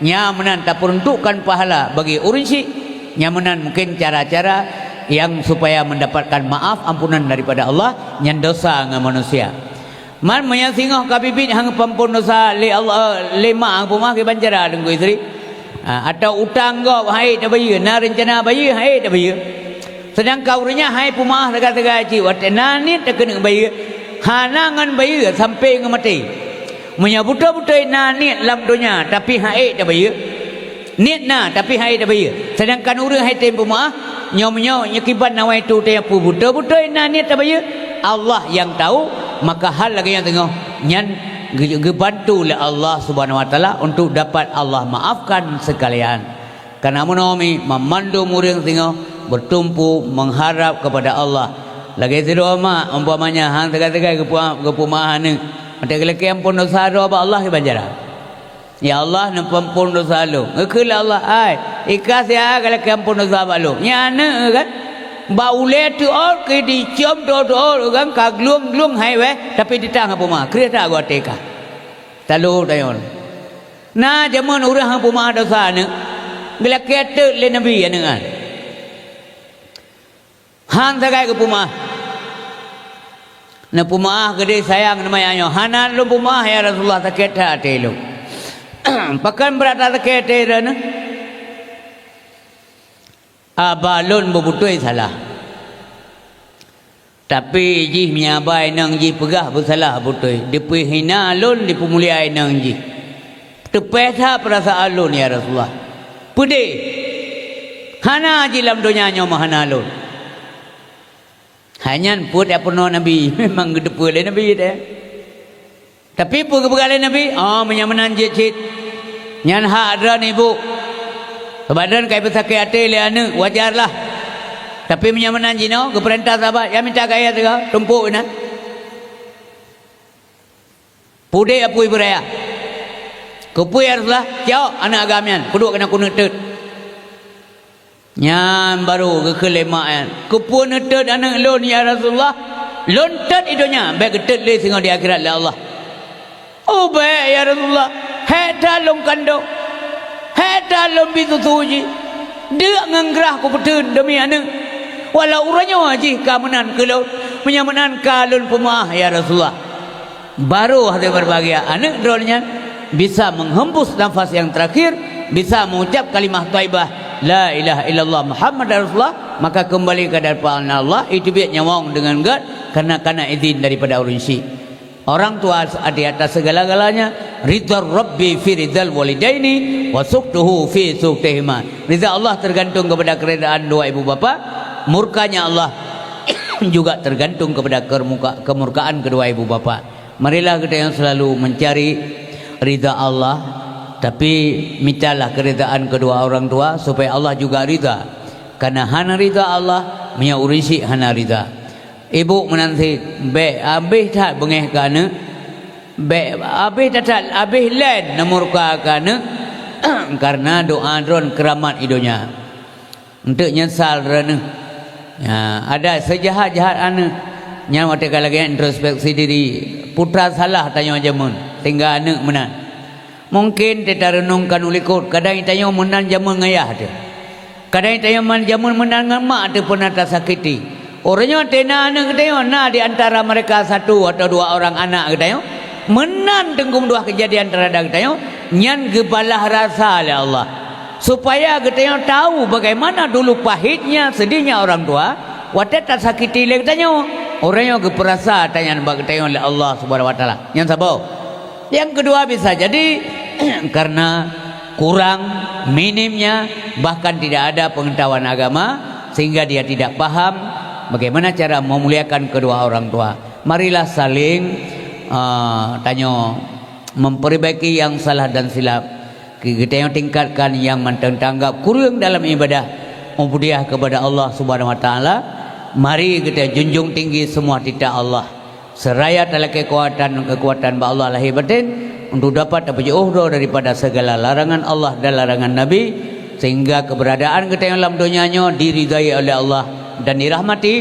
Nyamanan tak peruntukkan pahala bagi urunsi. Nyamanan mungkin cara-cara yang supaya mendapatkan maaf ampunan daripada Allah yang dosa dengan manusia. Man menyasingah kabibit hang pampun dosa le Allah lema hang pumah ke banjara dengan isteri. Atau utang kau hai tak bayar, na rencana bayar hai tak bayar. Sedang kau renya hai pumah dekat-dekat cik wat nani tak kena bayar. Hanangan bayar sampai ke mati. Menyabut-butai nani dalam dunia tapi hai tak bayar. niat na tapi hai dah bayar. Sedangkan orang hai tempo maaf nyom-nyom nyakiban nawai tu teh apa betul-betul na niat dah bayar. Allah yang tahu, maka hal lagi yang tengok nyan gebantu oleh Allah Subhanahu wa taala untuk dapat Allah maafkan sekalian. Karena menolomi memandu murid tengok bertumpu mengharap kepada Allah. Lagi tidur mak umpamanya hang tegai-tegai kepumahan ni. Ada kelaki ampun dosa do apa Allah ke banjara. Ya Allah ampun dosa lu. Ngekela Allah ai ikhlas ya kelaki ampun dosa ba lu. Nyana kan baule tu or ke di cium do kan kaglung hai we tapi ditang apa mah kereta gua teka. Talu tayon. Nah zaman urang hang pumah dosa ni gelak tu le nabi ya dengan. Han tagai ke pumah. Na pumah gede sayang namanya nyo. Hanan lu pumah ya Rasulullah taketa ate lu. Pakan berata taketa rana. Abalun bebutui salah. Tapi ji menyabai nang ji pegah bersalah butui. Dipu hina alun dipu muliai nang ji. Tepetha perasaan alun ya Rasulullah. Pudi. Hana ji lam dunia nyo mahana alun. Hanya pun apa no Nabi memang gede pula Nabi dia. Tapi pun kebegalan Nabi, menyamanan jecit. Nyan hak adran ibu. Kebadan kai pesakit hati le anu wajarlah. Tapi menyamanan jino ke perintah sahabat yang minta kaya juga tumpuk ina. Pude apa ibu raya. Kupui haruslah jauh anak agamian, kudu kena kunut tut. Nyam baru ke kelemahan. Kupun tet anak lon ya Rasulullah. Lon tet idonya baik tet le singo di akhirat le Allah. Oh baik ya Rasulullah. Heta lom kandok. Heta lom bitu suji. Dia ngangrah ku petun demi anak. Walau uranya wajih kamenan kalau menyamanan kalun pemah ya Rasulullah. Baru hati berbahagia anak drolnya bisa menghembus nafas yang terakhir, bisa mengucap kalimah thayyibah la ilaha illallah Muhammad Rasulullah, maka kembali ke hadapan Allah. Itu biar nyawang dengan God karena izin daripada urunsi. Orang tua di atas segala-galanya. Ridha Rabbi fi ridhal walidaini wa suqtuhu fi suqtihima. Ridha Allah tergantung kepada keredaan dua ibu bapa. Murkanya Allah juga tergantung kepada kemurkaan kedua ibu bapa. Marilah kita yang selalu mencari ridha Allah, tapi mintalah keridaan kedua orang tua supaya Allah juga ridha. Karena hana ridha Allah punya urisi hana ridha. Ibu menanti be abih tak bengeh kana be abih tak abih len namurka kana karena doa dron keramat idonya untuk nyesal rana. Ya, ada sejahat-jahat anak nya mata lagi introspeksi diri putra salah tanya jamun tinggal anak menan. Mungkin kita renungkan ulikut kadang tanya menan jamun ngayah dia. Kadang tanya man jamun menan dengan mak dia pernah tersakiti. Orangnya tena anak kita na di antara mereka satu atau dua orang anak kita menan tenggung dua kejadian terhadap kita nyan gebalah rasa oleh Allah. Supaya kita tahu bagaimana dulu pahitnya sedihnya orang tua wadah tak sakiti le kita orang yang geperasa tanya bagi kita oleh Allah Subhanahu wa taala. Yang sabar. Yang kedua bisa jadi karena kurang minimnya bahkan tidak ada pengetahuan agama sehingga dia tidak paham bagaimana cara memuliakan kedua orang tua. Marilah saling tanya memperbaiki yang salah dan silap. Kita yang tingkatkan yang mantang tanggap kurang dalam ibadah ubudiah kepada Allah Subhanahu wa taala. Mari kita junjung tinggi semua titah Allah. Seraya dalam kekuatan Allah lahir batin untuk dapat berjauh daripada segala larangan Allah dan larangan Nabi sehingga keberadaan kita yang dalam dunianya diridai oleh Allah dan dirahmati.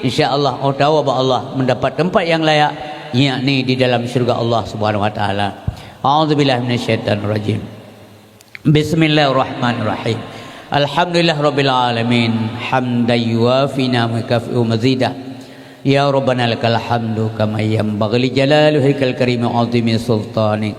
Insya-Allah tahu bahwa Allah mendapat tempat yang layak yakni di dalam syurga Allah Subhanahu wa taala. A'udzubillahi minasyaitonir rajim. Bismillahirrahmanirrahim. Alhamdulillah rabbil alamin hamdan yuwafi ni'maka wa mazidah. Ya rabbana lakal hamdu kama yanbaghi li jalali wajhikal karim wa 'azimi sultanik.